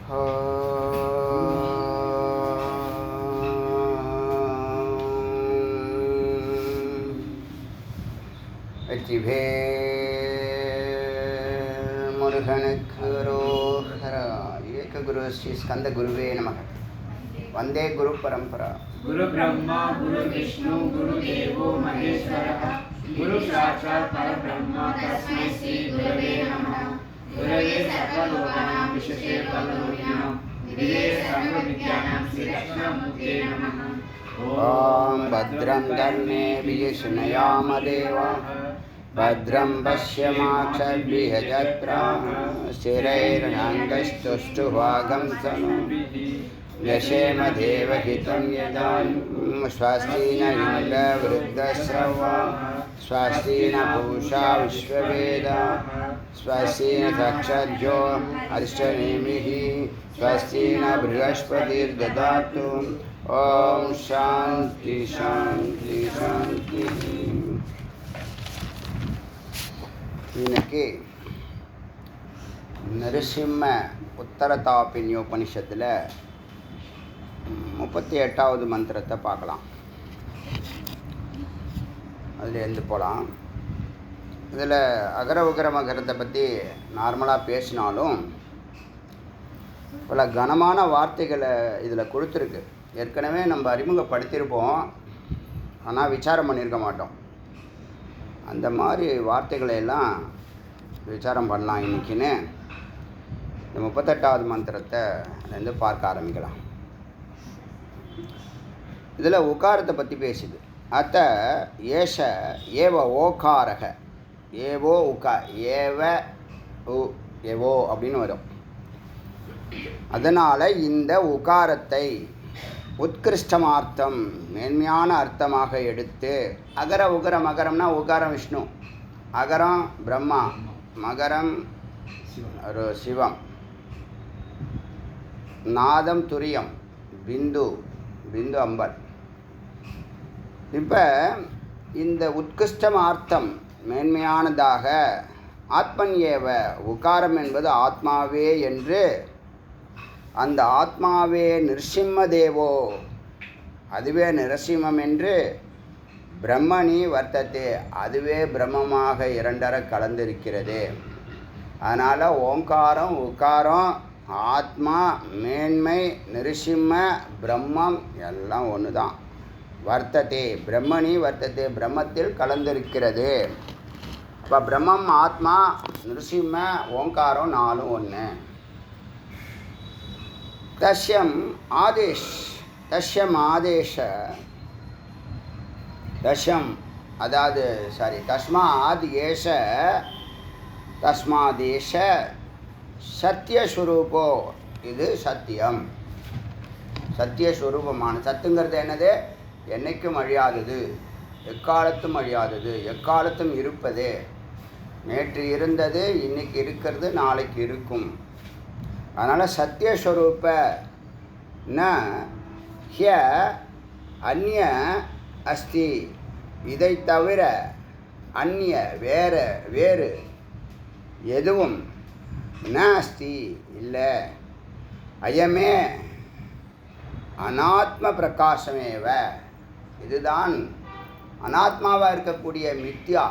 जिभे मुरुगनकरोहरा एक गुरु श्री स्कंद गुरुवे नमः। वंदे गुरु परंपरा। गुरु ब्रह्मा गुरु विष्णु गुरु देवो महेश्वरः गुरु साक्षात् परब्रह्म तस्मै श्री गुरवे नमः। गुरवे सर्वलोकानां विशेषे परलोकिनां विदे सर्वविद्यानां श्रीकृष्णमूर्ते नमः। ओम भद्रं कर्णेभिः शृणुयाम देवा भद्रं पश्यमाक्षभिर्यजत्राः स्थिरैरङ्गस्तुष्टुभागं तनूभिः यशेम देवहितं यदायुः स्वस्ति न इन्द्रवृद्धश्रवाः स्वस्ति न पूषा विश्ववेदाः स्वस्ति न साक्षाज्यो अरिष्टनेमिः स्वस्ति न बृहस्पतिर्दधातु। ओम शांति शांति शांति। இன்னைக்கு நரசிம்ம உத்தரதாபின்யோபனிஷத்தில் 38வது மந்திரத்தை பார்க்கலாம். அதில் எந்த போகலாம். இதில் அகர உகர மகரத்தை பற்றி நார்மலாக பேசினாலும் பல கனமான வார்த்தைகளை இதில் கொடுத்துருக்கு. ஏற்கனவே நம்ம அறிமுகப்படுத்தியிருப்போம், ஆனால் விசாரம் பண்ணியிருக்க மாட்டோம். அந்த மாதிரி வார்த்தைகளை எல்லாம் விசாரம் பண்ணலாம் இன்றைக்கின்னு. இந்த 38வது மந்திரத்தை வந்து பார்க்க ஆரம்பிக்கலாம். இதில் உகாரத்தை பற்றி பேசுது. அத்த ஏஷ ஏவ ஓகாரக ஏவோ உகா ஏவ உ ஏவோ அப்படின்னு வரும். அதனால் இந்த உகாரத்தை உத்கிருஷ்டமார்த்தம் மேன்மையான அர்த்தமாக எடுத்து அகர உகர மகரம்னா உகாரம் விஷ்ணு, அகரம் பிரம்மா, மகரம் சிவம், நாதம் துரியம், பிந்து பிந்து அம்பல். இப்போ இந்த உத்கிருஷ்டமார்த்தம் மேன்மையானதாக ஆத்மன் ஏவ உகாரம் என்பது ஆத்மாவே என்று அந்த ஆத்மாவே நிருசிம்ம தேவோ அதுவே நிரசிம்மம் என்று பிரம்மணி வர்த்தத்தை அதுவே பிரம்மமாக இரண்டர கலந்திருக்கிறது. அதனால் ஓங்காரம் உக்காரம் ஆத்மா மேன்மை நிருசிம்ம பிரம்மம் எல்லாம் ஒன்று தான். வர்த்தத்தை பிரம்மணி வர்த்தத்தை பிரம்மத்தில் கலந்திருக்கிறது. இப்போ பிரம்மம் ஆத்மா நிருசிம்ம ஓங்காரம் நாலும் ஒன்று. தஸ்யம் ஆதேஷ் தஸ்யம் ஆதேஷ தஸ்யம் அதாவது தஸ்மாத் ஏஷ தஸ்மாதேஷ சத்தியஸ்வரூபோ இது சத்தியம். சத்தியஸ்வரூபமான சத்துங்கிறது என்னது? என்னைக்கும் அழியாதது, எக்காலத்தும் அழியாதது, எக்காலத்தும் இருப்பது. நேற்று இருந்தது, இன்னைக்கு இருக்கிறது, நாளைக்கு இருக்கும். அதனால் சத்தியஸ்வரூப ந ஹ்ய அந்நிய அஸ்தி இதை தவிர அந்நிய வேறு எதுவும் ந அஸ்தி இல்லை. அயமே அனாத்ம பிரகாசமேவ இதுதான் அனாத்மாவாக இருக்கக்கூடிய மித்யா.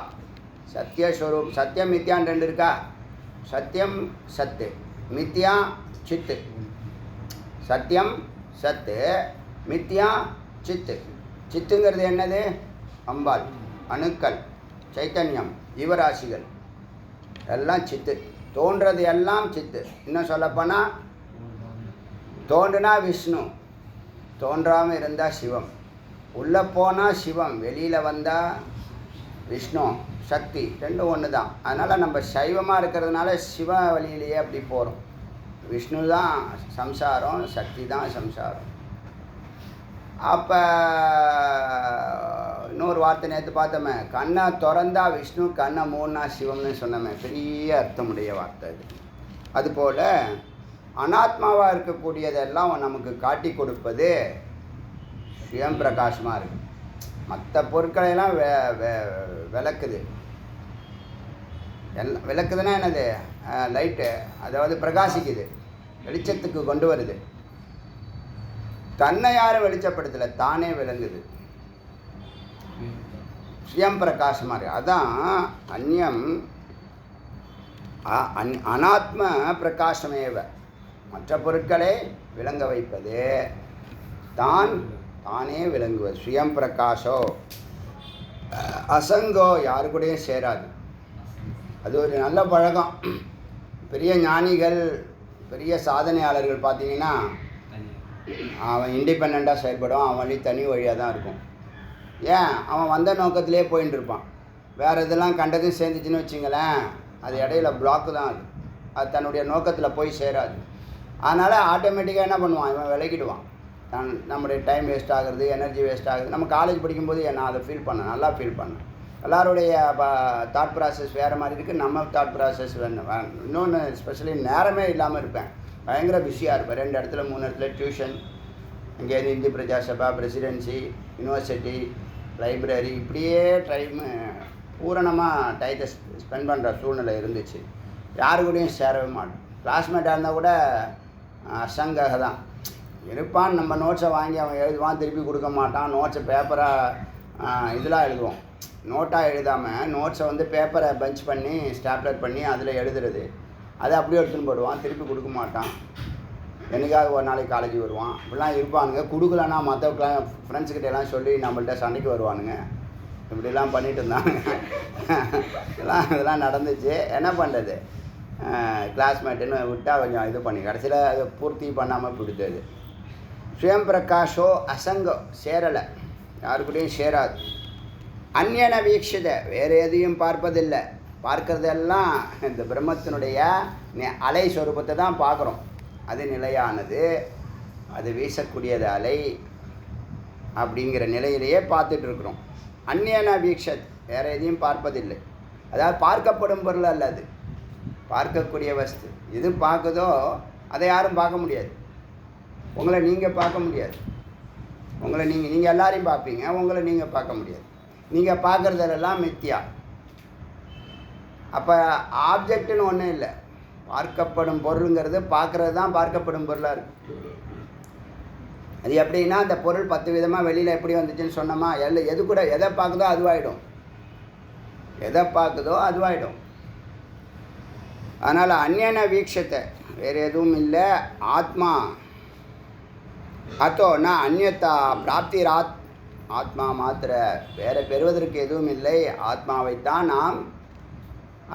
சத்தியஸ்வரூப் சத்தியம் மித்யான்னு ரெண்டு இருக்கா? சத்தியம் சத்து, மித்யா சித்து. சத்தியம் சத்து, மித்யா சித்து. சித்துங்கிறது என்னது? அம்பாள், அணுக்கள், சைத்தன்யம், ஜீவராசிகள் எல்லாம் சித்து. தோன்றது எல்லாம் சித்து. இன்னும் சொல்லப்போனால் தோன்றுனா விஷ்ணு, தோன்றாமல் இருந்தால் சிவம். உள்ளே போனால் சிவம், வெளியில் வந்தால் விஷ்ணு. சக்தி ரெண்டும் ஒன்று தான். அதனால் நம்ம சைவமாக இருக்கிறதுனால சிவ வழியிலேயே அப்படி போகிறோம். விஷ்ணு தான் சம்சாரம், சக்தி தான் சம்சாரம். அப்போ இன்னொரு வார்த்தை நேற்று பார்த்தோமே, கண்ணை திறந்தா விஷ்ணு, கண்ணை மூணா சிவம்னு சொன்னோமே. பெரிய அர்த்தமுடைய வார்த்தை அது. அதுபோல் அனாத்மாவாக இருக்கக்கூடியதெல்லாம் நமக்கு காட்டி கொடுப்பது சுயம் பிரகாசமாக இருக்குது. மற்ற பொருட்களையெல்லாம் விளக்குது. எல்லாம் விளக்குதுன்னா என்னது? லைட்டு, அதாவது பிரகாசிக்குது. வெளிச்சத்துக்கு கொண்டு வருது. தன்னை யாரும் வெளிச்சப்படுத்தலை, தானே விளங்குது, சுயம் பிரகாசமாக இருக்கு. அதான் அந்நியம் அனாத்ம பிரகாசமேவ, மற்ற பொருட்களை விளங்க வைப்பது, தானே விளங்குவது. சுயம் பிரகாஷோ அசங்கோ, யாரு கூடயும் சேராது. அது ஒரு நல்ல பழக்கம். பெரிய ஞானிகள், பெரிய சாதனையாளர்கள் பார்த்தீங்கன்னா அவன் இண்டிபெண்ட்டாக செயல்படுவான், அவன் வழி தனி வழியாக தான் இருக்கும். ஏன், அவன் வந்த நோக்கத்திலே போயின்னு இருப்பான். வேறு இதெல்லாம் கண்டதும் சேர்ந்துச்சுன்னு வச்சுங்களேன், அது இடையில பிளாக்கு தான். அது தன்னுடைய நோக்கத்தில் போய் சேராது. அதனால் ஆட்டோமேட்டிக்காக என்ன பண்ணுவான், இவன் விலகிடுவான். நம்முடைய டைம் வேஸ்ட் ஆகுறது, எனர்ஜி வேஸ்ட் ஆகுது. நம்ம காலேஜ் படிக்கும்போது நான் அதை ஃபீல் பண்ணேன், நல்லா ஃபீல் பண்ணேன். எல்லாருடைய தாட் ப்ராசஸ் வேறு மாதிரி இருக்குது, நம்ம தாட் ப்ராசஸ் வேணும். இன்னொன்று ஸ்பெஷலி நேரமே இல்லாமல் இருப்பேன், பயங்கர பிஸியாக இருப்பேன். 2 இடத்துல 3 இடத்துல டியூஷன், இங்கேருந்து இந்தி பிரஜா சபா, பிரசிடென்சி, யூனிவர்சிட்டி, லைப்ரரி, இப்படியே டைமு பூரணமாக டைத்தை ஸ்பெண்ட் பண்ணுற சூழ்நிலை இருந்துச்சு. யாரு கூடயும் சேரவே மாட்டோம். கிளாஸ்மேட்டாக இருந்தால் கூட அசங்காக தான் இருப்பான். நம்ம நோட்ஸை வாங்கி அவன் எழுதுவான், திருப்பி கொடுக்க மாட்டான். நோட்ஸை பேப்பராக இதெல்லாம் எழுதுவோம், நோட்டாக எழுதாமல் நோட்ஸை வந்து பேப்பரை பஞ்ச் பண்ணி ஸ்டாப்லர் பண்ணி அதில் எழுதுறது. அதை அப்படியே எடுத்துன்னு போடுவான், திருப்பி கொடுக்க மாட்டான். என்னைக்காவது ஒரு நாளைக்கு காலேஜ் வருவான். இப்படிலாம் இருப்பானுங்க. கொடுக்கலன்னா மற்ற ஃப்ரெண்ட்ஸுக்கிட்டெல்லாம் சொல்லி நம்மள்ட்ட சண்டைக்கு வருவானுங்க. இப்படிலாம் பண்ணிகிட்டு இருந்தாங்க. இதெல்லாம் நடந்துச்சு. என்ன பண்ணுறது, கிளாஸ்மேட்டுன்னு விட்டால் கொஞ்சம் இது பண்ணி கடைசியில் அதை பூர்த்தி பண்ணாமல் பிடித்தது. சுயம் பிரகாஷோ அசங்கோ, சேரலை, யாரு கூடயும் சேராது. அந்நியன வீக்ஷித, வேறு எதையும் பார்ப்பதில்லை. பார்க்கறதெல்லாம் இந்த பிரம்மத்தினுடைய அலை சொரூபத்தை தான் பார்க்குறோம். அது நிலையானது, அது வீசக்கூடியது அலை அப்படிங்கிற நிலையிலேயே பார்த்துட்ருக்குறோம். அந்நியன வீக்ஷத், வேறு எதையும் பார்ப்பதில்லை. அதாவது பார்க்கப்படும் பொருள் அல்ல, அது பார்க்கக்கூடிய வஸ்து. எது பார்க்குதோ அதை யாரும் பார்க்க முடியாது. உங்களை நீங்கள் பார்க்க முடியாது. உங்களை நீங்கள் எல்லாரையும் பார்ப்பீங்க, உங்களை நீங்கள் பார்க்க முடியாது. நீங்கள் பார்க்குறதெல்லாம் மித்தியா. அப்போ ஆப்ஜெக்டுன்னு ஒன்றும் இல்லை. பார்க்கப்படும் பொருளுங்கிறது பார்க்குறது தான் பார்க்கப்படும் பொருளாக இருக்குது. அது எப்படின்னா, அந்த பொருள் 10 விதமாக வெளியில் எப்படி வந்துச்சுன்னு சொன்னோமா, எது கூட எதை பார்க்குதோ அதுவாகிடும், எதை பார்க்குதோ அதுவாகிடும். அதனால் அந்நியன வீக்ஷத்தை, வேறு எதுவும் இல்லை. ஆத்மா அத்தோ ந அந்நியத்தா பிராப்திராத், ஆத்மா மாத்திர, வேறு பெறுவதற்கு எதுவும் இல்லை. ஆத்மாவைத்தான் நாம்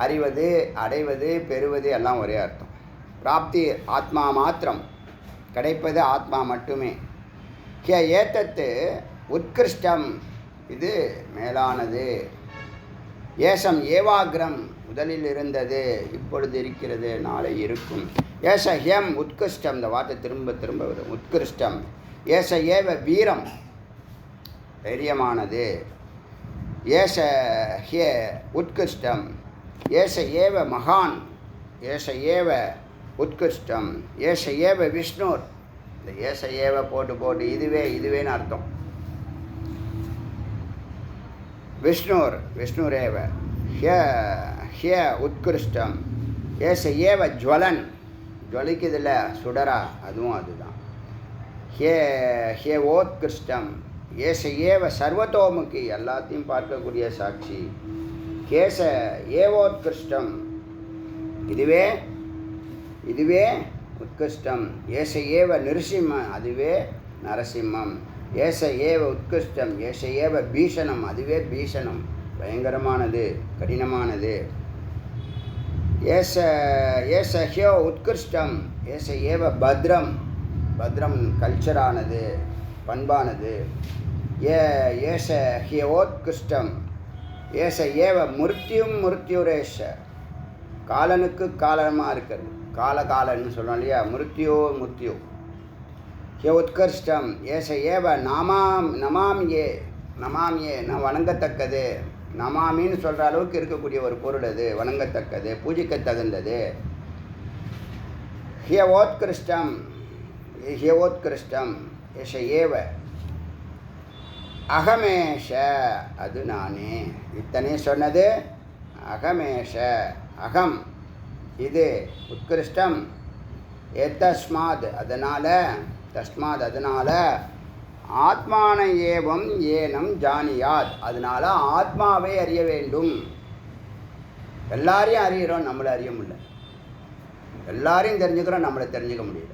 அறிவது, அடைவது, பெறுவது எல்லாம் ஒரே அர்த்தம். பிராப்தி ஆத்மா மாத்திரம், கிடைப்பது ஆத்மா மட்டுமே. கே ஏத்தத்து உத்கிருஷ்டம், இது மேலானது. ஏசம் ஏவாகிரம், முதலில் இருந்தது, இப்பொழுது இருக்கிறது, நாளை இருக்கும். ஏச ஹேம் உத்கிருஷ்டம், இந்த வார்த்தை திரும்ப திரும்ப வரும். உத்கிருஷ்டம். ஏச ஏவ வீரம், தைரியமானது. ஏச ஹே உத்கிருஷ்டம். ஏச ஏவ மகான், ஏச ஏவ உத்கிருஷ்டம். ஏச ஏவ விஷ்ணுர், இந்த ஏச ஏவ போட்டு இதுவேன்னு அர்த்தம். விஷ்ணுர், விஷ்ணுரேவ. ஹே உத்கிருஷ்டம். ஏச ஏவ ஜுவலன், ஜுவலிக்குதில்ல சுடரா, அதுவும் அதுதான். ஹே ஓத்கிருஷ்டம். ஏச ஏவ சர்வத்தோமுகி, எல்லாத்தையும் பார்க்கக்கூடிய சாட்சி. கேச ஏவோத்கிருஷ்டம், இதுவே உத்கிருஷ்டம். ஏச ஏவ நிருசிம்ம, அதுவே நரசிம்மம். ஏச ஏவ உத்கிருஷ்டம். ஏச ஏவ பீஷணம், அதுவே பீஷணம், பயங்கரமானது, கடினமானது. ஏச ஹியோ உத்கிருஷ்டம். ஏச ஏவ பத்ரம், பத்ரம் கல்ச்சரானது, பண்பானது. ஏச ஹியோத்கிருஷ்டம். ஏச ஏவ மிருத்யும் மிருத்யுரேஷ, காலனுக்கு காலமாக இருக்கிறது, காலன்னு சொல்கிறோம் இல்லையா, மிருத்யு. ஹே உத்கிருஷ்டம். ஏச ஏவ நமாமியே, நான் வணங்கத்தக்கது. நமாமின்னு சொல்கிற அளவுக்கு இருக்கக்கூடிய ஒரு பொருள் அது, வணங்கத்தக்கது, பூஜிக்க தகுந்தது. ஹியோத்கிருஷ்டம். ஏஷ ஏவ அகமேஷ, அது நானே. இத்தனை சொன்னது அகமேஷ, அகம் இது உத்கிருஷ்டம். எத்தஸ்மாத் அதனால் ஆத்மான ஏவம் ஏனம் ஜானியாத், அதனால் ஆத்மாவை அறிய வேண்டும். எல்லாரையும் அறிகிறோம், நம்மளை அறிய முடியல. எல்லாரையும் தெரிஞ்சுக்கிறோம், நம்மளை தெரிஞ்சுக்க முடியல.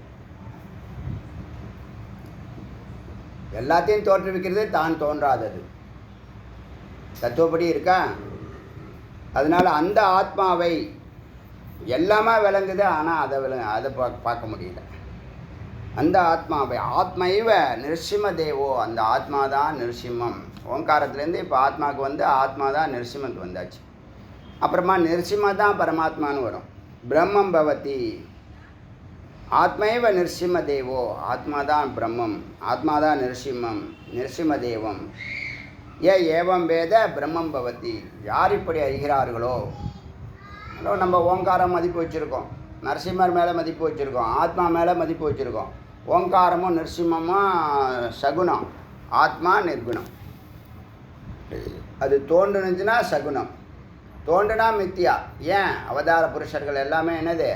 எல்லாத்தையும் தோற்றுவிக்கிறது தான் தோன்றாதது தத்துவப்படி இருக்கா. அதனால் அந்த ஆத்மாவை எல்லாமே விளங்குது, ஆனால் அதை பார்க்க முடியல. அந்த ஆத்மாவை ஆத்மைவ நிருசிம்ம தேவோ, அந்த ஆத்மா தான் நிருசிம்மம். ஓங்காரத்துலேருந்து இப்போ ஆத்மாவுக்கு வந்து ஆத்மா தான் நிருசிம்மத்துக்கு வந்தாச்சு. அப்புறமா நிருசிம்ம தான் பரமாத்மான்னு வரும். பிரம்மம் பவதி, ஆத்மைவ நிருசிம்ம தேவோ, ஆத்மா தான் பிரம்மம், ஆத்மா தான் நிருசிம்மம், நிருசிம்ம தேவம். ஏவம் வேத பிரம்மம் பவதி, யார் இப்படி அறிகிறார்களோ. நம்ம ஓங்காரம் மதிப்பு வச்சுருக்கோம், நரசிம்மர் மேலே மதிப்பு வச்சுருக்கோம், ஆத்மா மேலே மதிப்பு வச்சுருக்கோம். ஓங்காரமும் நரசிம்மமும் சகுனம், ஆத்மா நிர்குணம். அது தோன்றுனுச்சுன்னா சகுனம், தோன்றுனா மித்தியா. ஏன் அவதார புருஷர்கள் எல்லாமே என்னது,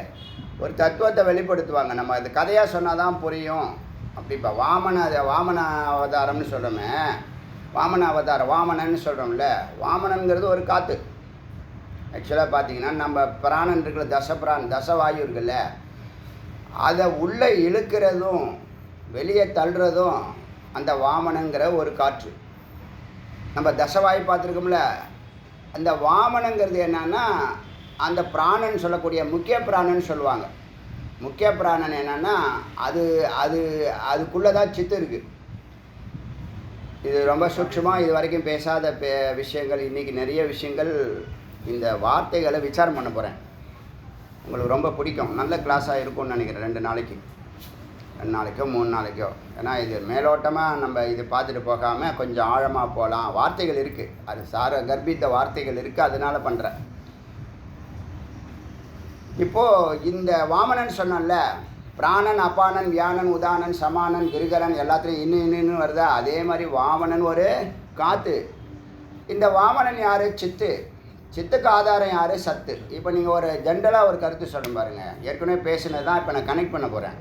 ஒரு தத்துவத்தை வெளிப்படுத்துவாங்க. நம்ம அது கதையாக சொன்னால் தான் புரியும். அப்படி இப்போ வாமன அவதாரம்னு சொல்கிறோமே, வாமன அவதாரம் வாமனன்னு சொல்கிறோம்ல, வாமனங்கிறது ஒரு காற்று. ஆக்சுவலாக பார்த்தீங்கன்னா நம்ம பிராணன் இருக்கிற தசவாயு இருக்குல்ல, அதை உள்ளே இழுக்கிறதும் வெளியே தள்ளுறதும் அந்த வாமனங்கிற ஒரு காற்று. நம்ம தசவாயு பார்த்துருக்கோம்ல, அந்த வாமனங்கிறது என்னன்னா அந்த பிராணன் சொல்லக்கூடிய முக்கிய பிராணன்னு சொல்லுவாங்க. முக்கிய பிராணன் என்னன்னா அதுக்குள்ளே தான் சித்து இருக்குது. இது ரொம்ப சூட்சமாக இது வரைக்கும் பேசாத விஷயங்கள், இன்றைக்கி நிறைய விஷயங்கள் இந்த வார்த்தைகளை விசாரம் பண்ண போகிறேன். உங்களுக்கு ரொம்ப பிடிக்கும், நல்ல கிளாஸாக இருக்கும்னு நினைக்கிறேன். 2 நாளைக்கோ 3 நாளைக்கோ. ஏன்னா இது மேலோட்டமாக நம்ம இது பார்த்துட்டு போகாமல் கொஞ்சம் ஆழமாக போகலாம். வார்த்தைகள் இருக்குது, அது கர்ப்பித்த வார்த்தைகள் இருக்குது, அதனால் பண்ணுறேன். இப்போது இந்த வாமனன் சொன்னல, பிராணன் அப்பானன் வியானன் உதானன் சமானன் கிருகரன் எல்லாத்துலேயும் இன்னும் வருதா. அதே மாதிரி வாமனன் ஒரு காற்று. இந்த வாமனன் யார்? சித்துக்கு ஆதாரம் யார்? சத்து. இப்போ நீங்கள் ஒரு ஜென்ரலாக ஒரு கருத்து சொல்லும் பாருங்கள். ஏற்கனவே பேசுனது தான் இப்போ நான் கனெக்ட் பண்ண போகிறேன்.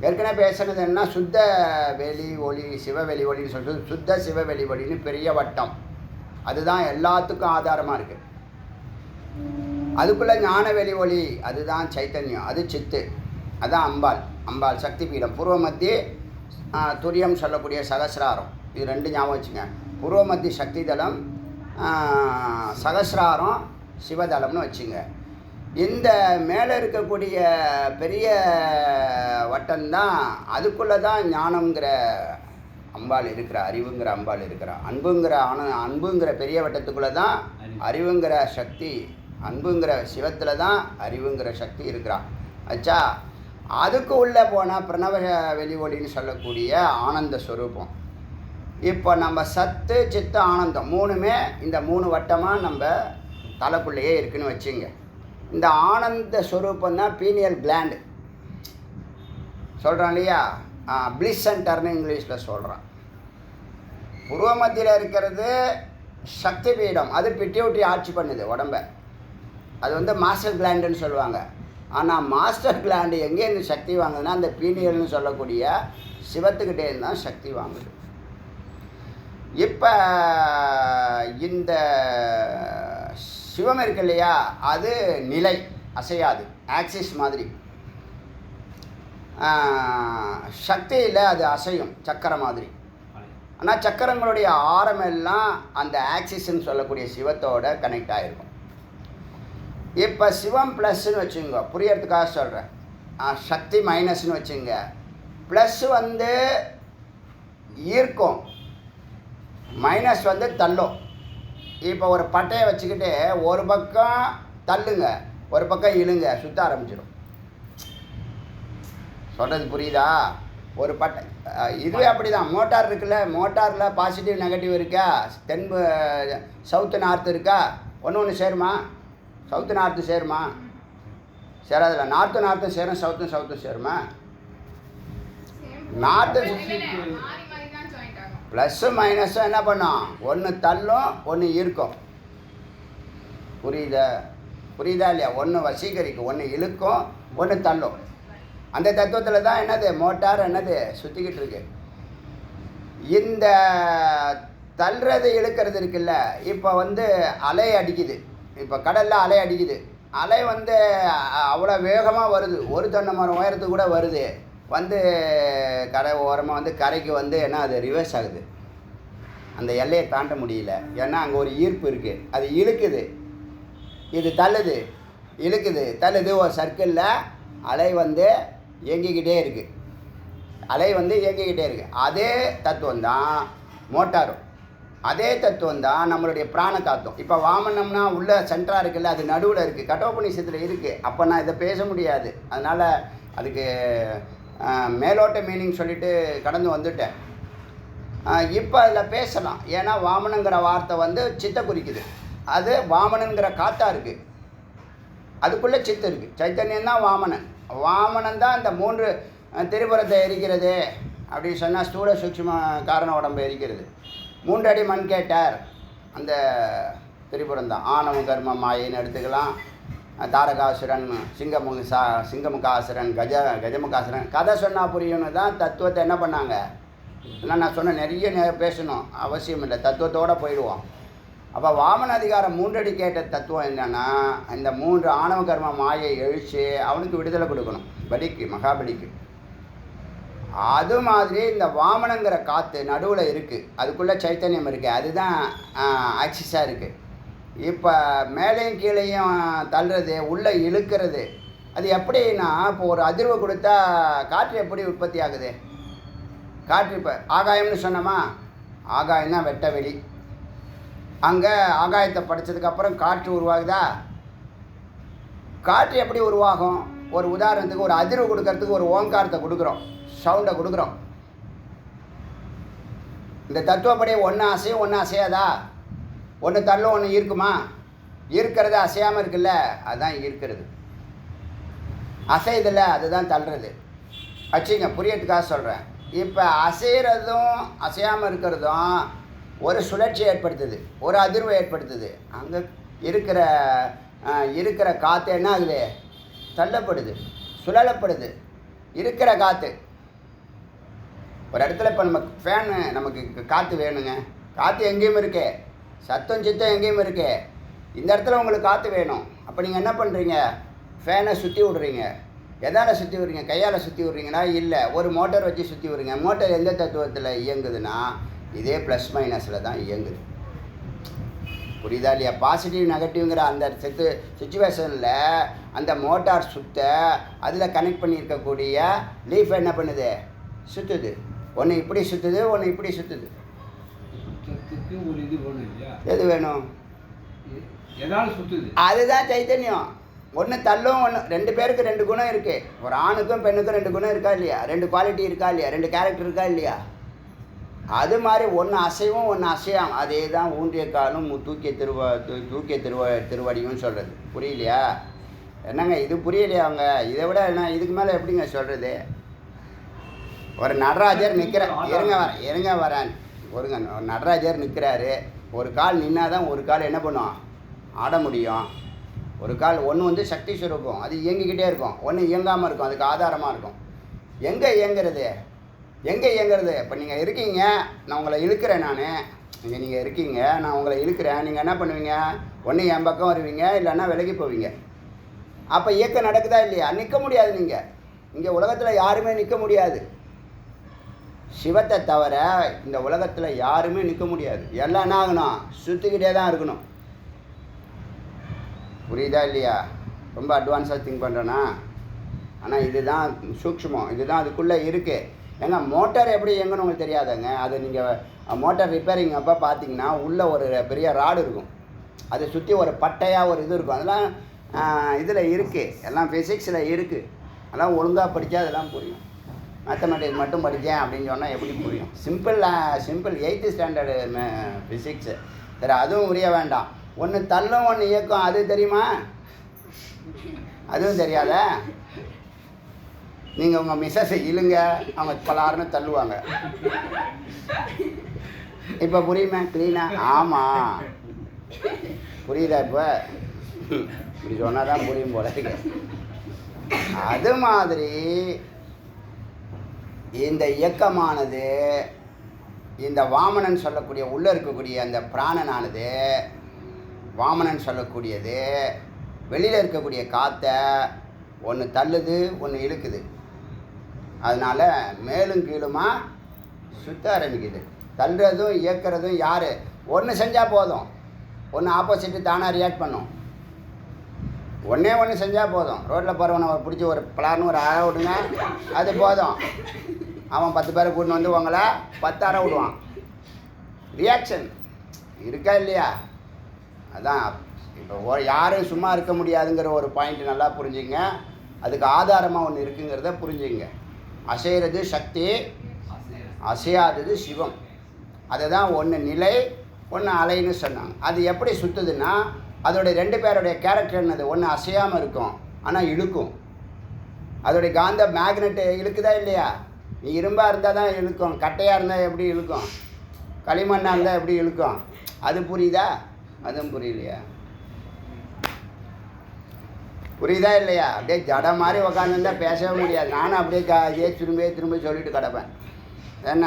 ஏற்கனவே பேசுனது என்ன, சுத்த வெளி ஒளி சிவவெளி ஒளின்னு சொல்லிட்டு சுத்த சிவவெளி ஒளின்னு பெரிய வட்டம், அதுதான் எல்லாத்துக்கும் ஆதாரமாக இருக்குது. அதுக்குள்ளே ஞான வெளி ஒளி, அதுதான் சைத்தன்யம், அது சித்து, அதுதான் அம்பாள் சக்தி பீடம். பூர்வ மத்திய துரியம் சொல்லக்கூடிய சகசிராரம், இது 2 ஞாபகம் வச்சுங்க. பூர்வ மத்திய சக்தி தலம், சகசிராரம் சிவதலம்னு வச்சுங்க. இந்த மேலே இருக்கக்கூடிய பெரிய வட்டம்தான், அதுக்குள்ளே தான் ஞானங்கிற அம்பாள் இருக்கிற, அறிவுங்கிற அம்பாள் இருக்கிற. அன்புங்கிற பெரிய வட்டத்துக்குள்ளே தான் அறிவுங்கிற சக்தி, அன்புங்கிற சிவத்தில் தான் அறிவுங்கிற சக்தி இருக்கிறான். ஆச்சா, அதுக்கு உள்ளே போனால் பிரணவ வெளி ஒளின்னு சொல்லக்கூடிய ஆனந்த ஸ்வரூபம். இப்போ நம்ம சத்து சித்து ஆனந்தம் 3மே இந்த 3 வட்டமாக நம்ம தலைக்குள்ளேயே இருக்குன்னு வச்சுங்க. இந்த ஆனந்த ஸ்வரூபம் தான் பீனியல் கிளாண்டு சொல்கிறான் இல்லையா, பிளிஸ் சென்டர்னு இங்கிலீஷில் சொல்கிறான். பூர்வ மத்தியில் இருக்கிறது சக்தி பீடம், அது பிட்யூட்டரி ஆட்சி பண்ணுது உடம்பை. அது வந்து மாஸ்டர் கிளாண்டுன்னு சொல்லுவாங்க. ஆனால் மாஸ்டர் கிளாண்டு எங்கேருந்து சக்தி வாங்குதுன்னா அந்த பீனியல்னு சொல்லக்கூடிய சிவத்துக்கிட்டேருந்து தான் சக்தி வாங்குது. இப்போ இந்த சிவம் இருக்கு இல்லையா, அது நிலை, அசையாது, ஆக்சிஸ் மாதிரி. சக்தியில் அது அசையும், சக்கரம் மாதிரி. ஆனால் சக்கரங்களுடைய ஆரமெல்லாம் அந்த ஆக்சிஸ்ன்னு சொல்லக்கூடிய சிவத்தோட கனெக்ட் ஆகிருக்கும். இப்போ சிவம் ப்ளஸ்ன்னு வச்சுங்க, புரியறதுக்காக சொல்கிறேன். சக்தி மைனஸ்ன்னு வச்சுங்க. ப்ளஸ் வந்து ஈர்க்கும், மைனஸ் வந்து தள்ளும். இப்போ ஒரு பட்டையை வச்சுக்கிட்டு ஒரு பக்கம் தள்ளுங்க, ஒரு பக்கம் இழுங்க, சுற்ற ஆரம்பிச்சிடும். சொல்கிறது புரியுதா? ஒரு பட்டை இதுவே அப்படி தான். மோட்டார் இருக்குல்ல, மோட்டாரில் பாசிட்டிவ் நெகட்டிவ் இருக்கா, சவுத்து நார்த்து இருக்கா, ஒன்று சேருமா? சவுத்து நார்த்து சேருமா? சேராதில்ல. நார்த்து சேரும், சவுத்து சேருமா? நார்த்து ப்ளஸ்ஸும் மைனஸும் என்ன பண்ணும், ஒன்று தள்ளும், ஒன்று ஈர்க்கும். புரியுதா இல்லையா? ஒன்று வசீகரிக்கும், ஒன்று இழுக்கும், ஒன்று தள்ளும். அந்த தத்துவத்தில் தான் என்னது மோட்டார் என்னது சுற்றிக்கிட்டு இருக்கு. இந்த தள்ளுறது இழுக்கிறது இருக்குல்ல, இப்போ அலை அடிக்குது, இப்போ கடலில் அலை அடிக்குது, அலை அவ்வளோ வேகமாக வருது, ஒரு தென்னை மரம் உயரத்துக்கு கூட வருது, கரை ஓரமாக கரைக்கு என்ன அது ரிவர்ஸ் ஆகுது. அந்த எல்லையை தாண்ட முடியல, ஏன்னா அங்கே ஒரு ஈர்ப்பு இருக்குது, அது இழுக்குது, இது தள்ளுது, இழுக்குது, தள்ளுது. ஒரு சர்க்கிளில் அலை இயங்கிக்கிட்டே இருக்குது, அலை இயங்கிக்கிட்டே இருக்குது. அதே தத்துவம் தான் மோட்டாரும், அதே தத்துவம் தான் நம்மளுடைய பிராண காத்தும். இப்போ வாமனம்னா உள்ள சென்டராக இருக்குல்ல, அது நடுவில் இருக்குது, கட்டோபனிஷத்தில் இருக்குது. அப்போ நான் இதை பேச முடியாது, அதனால் அதுக்கு மேலோட்ட மீனிங் சொல்லிவிட்டு கடந்து வந்துட்டேன். இப்போ அதில் பேசலாம், ஏன்னா வாமனங்கிற வார்த்தை சித்தை குறிக்குது. அது வாமனங்கிற காத்தா இருக்குது, அதுக்குள்ளே சித்து இருக்குது. சைத்தன்யம் தான் வாமனன். வாமனன் தான் இந்த 3 திரிபுரத்தை எரிக்கிறது அப்படின்னு சொன்னால் ஸ்தூல சூக்ஷ்ம காரண உடம்பை எரிக்கிறது. 3 அடி மண் கேட்டார், அந்த திரிபுரம் தான். ஆணவ கர்ம மாயின்னு எடுத்துக்கலாம். தாரகாசுரன், சிங்கமுகாசுரன், கஜமுகாசுரன். கதை சொன்னால் புரியணும்னு தான் தத்துவத்தை என்ன பண்ணாங்க. ஏன்னா நான் சொன்ன நிறைய பேசணும் அவசியம் இல்லை, தத்துவத்தோடு போயிடுவோம். அப்போ வாமன அதிகாரம் 3 அடி கேட்ட தத்துவம் என்னென்னா, இந்த 3 ஆணவ கர்ம மாயை எழுச்சி அவனுக்கு விடுதலை கொடுக்கணும், பலிக்கு, மகாபலிக்கு. அது மாதிரி இந்த வாமனங்கிற காற்று நடுவில் இருக்குது, அதுக்குள்ளே சைத்தன்யம் இருக்குது, அதுதான் ஆக்சிஸாக இருக்குது. இப்போ மேலேயும் கீழேயும் தள்ளுறது, உள்ளே இழுக்கிறது. அது எப்படின்னா, இப்போ ஒரு அதிர்வு கொடுத்தா காற்று எப்படி உற்பத்தி ஆகுது? காற்று இப்போ ஆகாயம்னு சொன்னோமா, ஆகாயம் தான் வெட்ட வெளி. அங்கே ஆகாயத்தை படித்ததுக்கப்புறம் காற்று உருவாகுதா? காற்று எப்படி உருவாகும்? ஒரு உதாரணத்துக்கு ஒரு அதிர்வு கொடுக்கறதுக்கு ஒரு ஓங்காரத்தை கொடுக்குறோம், சவுண்டை கொடுக்குறோம். இந்த தத்துவப்படி ஒன்று அசையும் ஒன்று அசையாதா? ஒன்று தள்ளும் ஒன்று ஈர்க்குமா? ஈர்க்கிறது அசையாமல் இருக்குல்ல, அதுதான் ஈர்க்கிறது. அசைதில்ல, அதுதான் தள்ளுறது. வச்சுங்க, புரியறதுக்காக சொல்கிறேன். இப்போ அசைகிறதும் அசையாமல் இருக்கிறதும் ஒரு சுழற்சி ஏற்படுத்துது, ஒரு அதிர்வை ஏற்படுத்துது. அங்கே இருக்கிற காற்று என்ன ஆகுது? தள்ளப்படுது, சுழலப்படுது. இருக்கிற காற்று ஒரு இடத்துல, இப்போ ஃபேனு நமக்கு காற்று வேணுங்க, காற்று எங்கேயும் இருக்கே, சத்தம் சித்தம் எங்கேயும் இருக்கே. இந்த இடத்துல உங்களுக்கு காற்று வேணும். அப்போ நீங்கள் என்ன பண்ணுறீங்க? ஃபேனை சுற்றி விட்றீங்க. எதால் சுற்றி விட்றீங்க? கையால் சுற்றி விட்றீங்கன்னா இல்லை, ஒரு மோட்டார் வச்சு சுற்றி விட்றீங்க. மோட்டார் எந்த தத்துவத்தில் இயங்குதுன்னா இதே ப்ளஸ் மைனஸில் தான் இயங்குது. புரியுதா இல்லையா? பாசிட்டிவ் நெகட்டிவ்ங்கிற அந்த சுச்சுவேஷனில் அந்த மோட்டார் சுத்த, அதில் கனெக்ட் பண்ணியிருக்கக்கூடிய லீஃப் என்ன பண்ணுது? சுற்றுது. ஒன்று இப்படி சுற்றுது, ஒன்று இப்படி சுற்றுது. எது வேணும்? அதுதான் சைத்தன்யம். ஒன்று தள்ளும், ஒன்று. 2 பேருக்கு 2 குணம் இருக்குது. ஒரு ஆணுக்கும் பெண்ணுக்கும் 2 குணம் இருக்கா இல்லையா? 2 குவாலிட்டி இருக்கா இல்லையா? 2 கேரக்டர் இருக்கா இல்லையா? அது மாதிரி ஒன்று அசைவும் ஒன்று அசையாம். அதே தான் ஊன்றிய காலும் தூக்கிய திருவடியும் சொல்கிறது. புரியலையா? என்னங்க இது புரியலையா? அவங்க இதை விட என்ன இதுக்கு மேலே எப்படிங்க சொல்கிறது? ஒரு நடராஜர் இருங்க வரேன் ஒருங்க. நடராஜர் நிற்கிறாரு. ஒரு கால் நின்னா தான் ஒரு கால் என்ன பண்ணும்? ஆட முடியும். ஒரு கால் ஒன்று சக்தி சுரூபம், அது இயங்கிக்கிட்டே இருக்கும். ஒன்று இயங்காமல் இருக்கும், அதுக்கு ஆதாரமாக இருக்கும். எங்கே இயங்குறது? இப்போ நீங்கள் இருக்கீங்க, நான் உங்களை இழுக்கிறேன். நீங்கள் இருக்கீங்க, நான் உங்களை இழுக்கிறேன். நீங்கள் என்ன பண்ணுவீங்க? ஒன்று என் பக்கம் வருவீங்க, இல்லைன்னா விலகி போவீங்க. அப்போ இயக்கம் நடக்குதா இல்லையா? நிற்க முடியாது. நீங்கள் இங்கே உலகத்தில் யாருமே நிற்க முடியாது. சிவத்தை தவிர இந்த உலகத்தில் யாருமே நிற்க முடியாது. எல்லாம் என்ன ஆகணும்? சுற்றிக்கிட்டே தான் இருக்கணும். புரியுதா இல்லையா? ரொம்ப அட்வான்ஸாக திங்க் பண்ணுறேன்னா, ஆனால் இதுதான் சூக்ஷ்மம், இதுதான் அதுக்குள்ளே இருக்குது. ஏங்க மோட்டார் எப்படி இயங்கணும் உங்களுக்கு தெரியாதுங்க. அது நீங்கள் மோட்டார் ரிப்பேரிங் அப்போ பார்த்தீங்கன்னா உள்ளே ஒரு பெரிய ராடு இருக்கும், அதை சுற்றி ஒரு பட்டையாக ஒரு இது இருக்கும். அதெல்லாம் இதில் இருக்குது, எல்லாம் ஃபிசிக்ஸில் இருக்குது. அதெல்லாம் ஒழுங்காக படித்தா அதெல்லாம் புரியும். மேத்தமெட்டிக்ஸ் மட்டும் படித்தேன் அப்படின்னு சொன்னால் எப்படி புரியும்? Simple 8th standard physics. சரி, அதுவும் புரிய வேண்டாம். ஒன்று தள்ளும், ஒன்று இயக்கம், அது தெரியுமா? அதுவும் தெரியாத? நீங்கள் உங்கள் மிஸ்ஸஸை இழுங்க, அவங்க பலாருன்னு தள்ளுவாங்க. இப்போ புரியுமா? க்ளீனாக? ஆமாம், புரியுதா? இப்போ இப்படி சொன்னால் தான் புரியும் போல இருக்கு. அது மாதிரி இந்த இயக்கமானது, இந்த வாமனன் சொல்லக்கூடிய உள்ளே இருக்கக்கூடிய அந்த பிராணனானது, வாமனன் சொல்லக்கூடியது வெளியில் இருக்கக்கூடிய காற்றை ஒன்று தள்ளுது, ஒன்று இழுக்குது. அதனால் மேலும் கீழுமா சுத்த ஆரம்பிக்குது. தள்ளுறதும் இயக்கிறதும் யார்? ஒன்று செஞ்சால் போதும், ஒன்று ஆப்போசிட்டு தானாக ரியாக்ட் பண்ணும். ஒன்று செஞ்சால் போதும். ரோட்டில் போகிறவனை பிடிச்சி ஒரு பலார்னு ஒரு அரை விடுங்க, அது போதும். அவன் 10 பேரை கூட்டின்னு வந்து உங்களை 10 அரை விடுவான். ரியாக்ஷன் இருக்கா இல்லையா? அதான் இப்போ யாரும் சும்மா இருக்க முடியாதுங்கிற ஒரு பாயிண்ட் நல்லா புரிஞ்சுங்க. அதுக்கு ஆதாரமாக ஒன்று இருக்குங்கிறத புரிஞ்சுங்க. அசைகிறது சக்தி, அசையாதது சிவம். அதை தான் ஒன்று நிலை, ஒன்று அலைன்னு சொன்னாங்க. அது எப்படி சுற்றுதுன்னா, அதோடைய 2 பேருடைய கேரக்டர் என்னது? ஒன்று அசையாமல் இருக்கும், ஆனால் இழுக்கும். அதோடைய காந்த மேக்னெட்டு இழுக்குதா இல்லையா? நீ இரும்பாக இருந்தால் தான் இழுக்கும், கட்டையாக இருந்தால் எப்படி இழுக்கும், களிமண்ணாக இருந்தால் எப்படி இழுக்கும்? அது புரியுதா? அதுவும் புரியலையா? புரியுதா இல்லையா? அப்படியே ஜட மாதிரி உக்காந்துருந்தால் பேசவே முடியாது. நானும் அப்படியே இதே திரும்ப சொல்லிட்டு கிடப்பேன். என்ன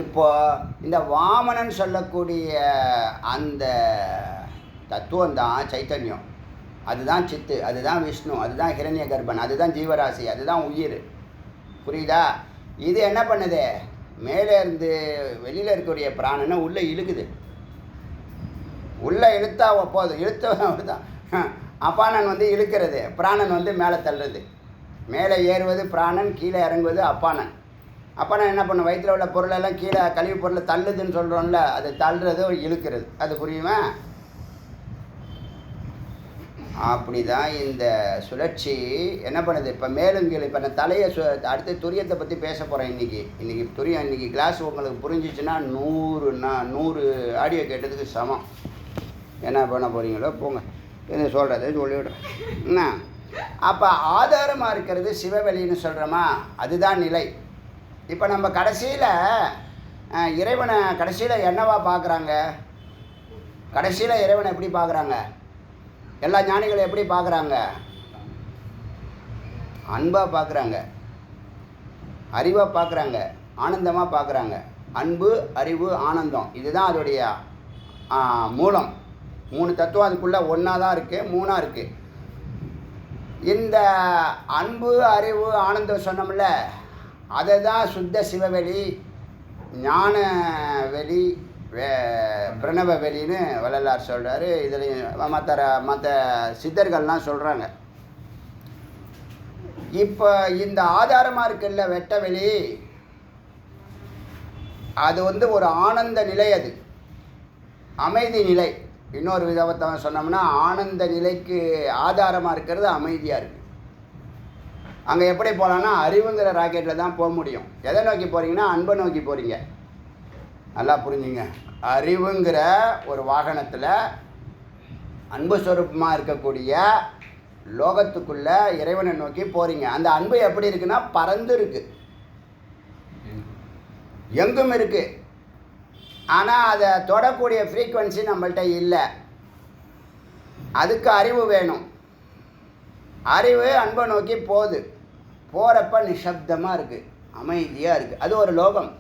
இப்போ இந்த வாமனன் சொல்லக்கூடிய அந்த தத்துவம் தான் சைத்தன்யம், அதுதான் சித்து, அதுதான் விஷ்ணு, அதுதான் ஹிரண்ய கர்ப்பன், அதுதான் ஜீவராசி, அதுதான் உயிர். புரியுதா? இது என்ன பண்ணுது? மேலே இருந்து வெளியில் இருக்கக்கூடிய பிராணனை உள்ளே இழுக்குது. உள்ளே இழுத்தா போதும், இழுத்த தான் அப்பானன் வந்து இழுக்கிறது, பிராணன் வந்து மேலே தள்ளுறது. மேலே ஏறுவது பிராணன், கீழே இறங்குவது அப்பானன். அப்பானன் என்ன பண்ணும்? வயிற்றில் உள்ள பொருளெல்லாம் கீழே கழிவு பொருளை தள்ளுதுன்னு சொல்கிறோம்ல, அது தள்ளுறது இழுக்கிறது. அது புரியுமா? அப்படி தான் இந்த சுழற்சி என்ன பண்ணுது? இப்போ மேலும் கீழே இப்போ நான் தலையை அடுத்து துரியத்தை பற்றி பேச போகிறேன். இன்றைக்கி துரியம், இன்றைக்கி கிளாஸ் உங்களுக்கு புரிஞ்சிச்சுன்னா 100 ஆடியோ கேட்டதுக்கு சமம். என்ன பண்ண போகிறீங்களோ போங்க, என்ன சொல்கிறது சொல்லிவிடுறேன். என்ன அப்போ ஆதாரமாக இருக்கிறது சிவவெளின்னு சொல்கிறோமா, அதுதான் நிலை. இப்போ நம்ம கடைசியில் இறைவனை கடைசியில் என்னவா பார்க்குறாங்க? கடைசியில் இறைவனை எப்படி பார்க்குறாங்க? எல்லா ஞானிகளும் எப்படி பார்க்குறாங்க? அன்பாக பார்க்குறாங்க, அறிவாக பார்க்குறாங்க, ஆனந்தமாக பார்க்குறாங்க. அன்பு, அறிவு, ஆனந்தம், இதுதான் அதோடைய மூலம். 3 தத்துவம் அதுக்குள்ளே ஒன்றா தான் இருக்குது, 3ஆக இருக்குது. இந்த அன்பு, அறிவு, ஆனந்தம் சொன்னோம்ல, அதை தான் சுத்த சிவவெளி, ஞான வெளி, பிரணவ வெளின்னு வள்ளலார் சொல்கிறாரு. இதுலேயும் மற்ற சித்தர்கள்லாம் சொல்கிறாங்க. இப்போ இந்த ஆதாரமாக இருக்குல்ல வெட்ட வெளி, அது வந்து ஒரு ஆனந்த நிலை, அது அமைதி நிலை. இன்னொரு விதத்தை சொன்னோம்னா, ஆனந்த நிலைக்கு ஆதாரமாக இருக்கிறது அமைதியாக இருக்குது. அங்கே எப்படி போகலான்னா, அறிவுங்கிற ராக்கெட்டில் தான் போக முடியும். எதை நோக்கி போகிறீங்கன்னா, அன்பை நோக்கி போகிறீங்க. நல்லா புரிஞ்சுங்க. அறிவுங்கிற ஒரு வாகனத்தில் அன்பு ஸ்வரூபமாக இருக்கக்கூடிய லோகத்துக்குள்ளே இறைவனை நோக்கி போகிறீங்க. அந்த அன்பு எப்படி இருக்குன்னா, பறந்து இருக்குது, எங்கும் இருக்குது. ஆனால் அதை தொடக்கூடிய ஃப்ரீக்குவென்சி நம்மள்கிட்ட இல்லை. அதுக்கு அறிவு வேணும். அறிவு அன்பை நோக்கி போகுது. போகிறப்ப நிசப்தமாக இருக்குது, அமைதியாக இருக்குது. அது ஒரு லோகம்.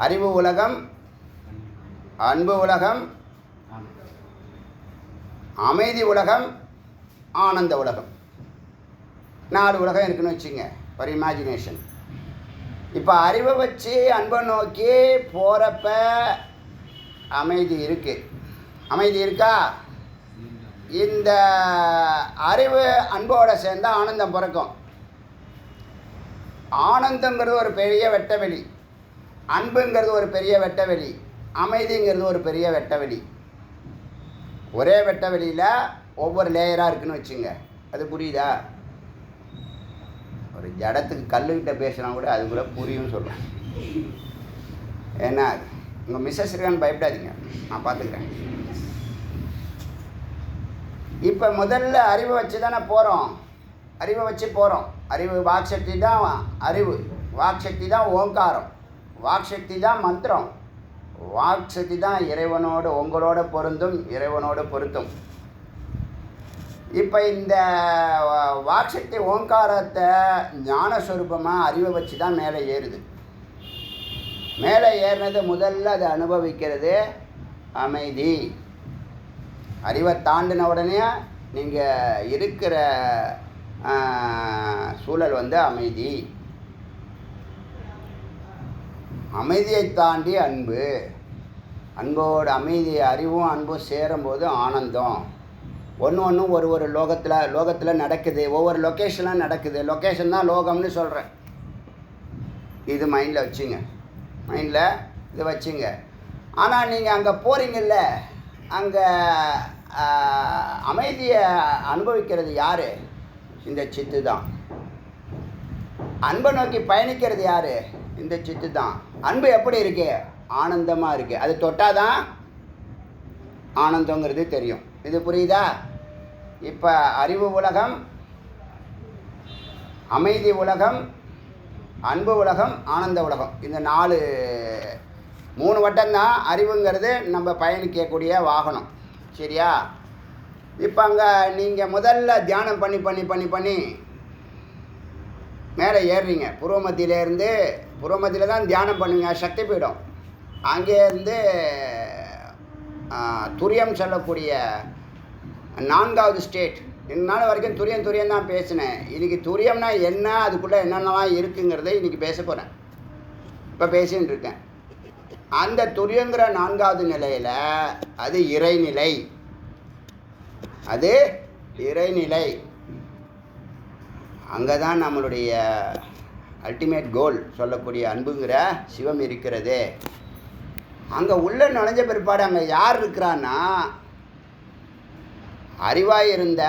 அறிவு உலகம், அன்பு உலகம், அமைதி உலகம், ஆனந்த உலகம், 4 உலகம் இருக்குன்னு வச்சுங்க, ஒரு இமேஜினேஷன். இப்போ அறிவை வச்சு அன்பை நோக்கி போகிறப்ப அமைதி இருக்குது. அமைதி இருக்கா? இந்த அறிவு அன்போடு சேர்ந்தால் ஆனந்தம் பிறக்கும். ஆனந்தங்கிறது ஒரு பெரிய வெட்டவெளி, அன்புங்கிறது ஒரு பெரிய வெட்டவெளி, அமைதிங்கிறது ஒரு பெரிய வெட்டவெளி. ஒரே வெட்டவெளியில் ஒவ்வொரு லேயராக இருக்குன்னு வச்சுங்க. அது புரியுதா? ஒரு ஜடத்துக்கு கல்லுக்கிட்ட பேசினா கூட அது கூட புரியும்னு சொல்கிறேன். ஏன்னா உங்கள் மிஸ்ஸஸ் இருக்கான்னு பயப்படாதீங்க, நான் பார்த்துக்கிறேன். இப்போ முதல்ல அறிவை வச்சு தானே போகிறோம். அறிவை வச்சு போகிறோம். அறிவு வாக்சக்தி தான் அறிவு, வாக்சக்தி தான் ஓங்காரம், வாக்சக்தி தான் மந்திரம், வாக்சக்தி தான் இறைவனோடு உங்களோட பொருந்தும், இறைவனோடு பொருத்தும். இப்போ இந்த வாக்சக்தி ஓங்காரத்தை ஞானஸ்வரூபமாக அறிவை வச்சு தான் மேலே ஏறுது. மேலே ஏறினது முதல்ல அதை அனுபவிக்கிறது அமைதி. அறிவை தாண்டின உடனே நீங்கள் இருக்கிற சூழல் வந்து அமைதி. அமைதியை தாண்டி அன்பு. அன்போடு அமைதி அறிவும் அன்பும் சேரும்போது ஆனந்தம். ஒன்று ஒரு லோகத்தில் நடக்குது. ஒவ்வொரு லொக்கேஷன்லாம் நடக்குது. லொக்கேஷன் தான் லோகம்னு சொல்கிறேன். இது மைண்டில் வச்சுங்க. மைண்டில் இது வச்சுங்க. ஆனால் நீங்கள் அங்கே போகிறீங்கல்ல, அங்கே அமைதியை அனுபவிக்கிறது யார்? இந்த சித்து தான். அன்பை நோக்கி பயணிக்கிறது யார்? இந்த சித்து தான். அன்பு எப்படி இருக்கு? ஆனந்தமாக இருக்குது. அது தொட்டால் தான் ஆனந்தங்கிறது தெரியும். இது புரியுதா? இப்போ அறிவு உலகம், அமைதி உலகம், அன்பு உலகம், ஆனந்த உலகம், இந்த 3 வட்டம்தான் அறிவுங்கிறது நம்ம பயணிக்கக்கூடிய வாகனம். சரியா? இப்போ அங்கே நீங்கள் முதல்ல தியானம் பண்ணி மேலே ஏறுறீங்க. பூர்வமத்தியில் தான் தியானம் பண்ணுங்க. சக்தி பீடம். அங்கேருந்து துரியம் சொல்லக்கூடிய 4வது ஸ்டேட். நாள் வரைக்கும் துரியம் தான் பேசினேன். இன்றைக்கி துரியம்னா என்ன, அதுக்குள்ளே என்னென்னலாம் இருக்குங்கிறத இன்றைக்கி பேச போகிறேன். இப்போ பேசின்னு இருக்கேன். அந்த துரியங்கிற 4வது நிலையில் அது இறைநிலை. அது இறைநிலை. அங்கே தான் நம்மளுடைய அல்டிமேட் கோல் சொல்லக்கூடிய அன்புங்கிற சிவம் இருக்கிறது. அங்கே உள்ளே நுழைஞ்ச பிற்பாடு அங்கே யார் இருக்கிறான்னா, அறிவாக இருந்த,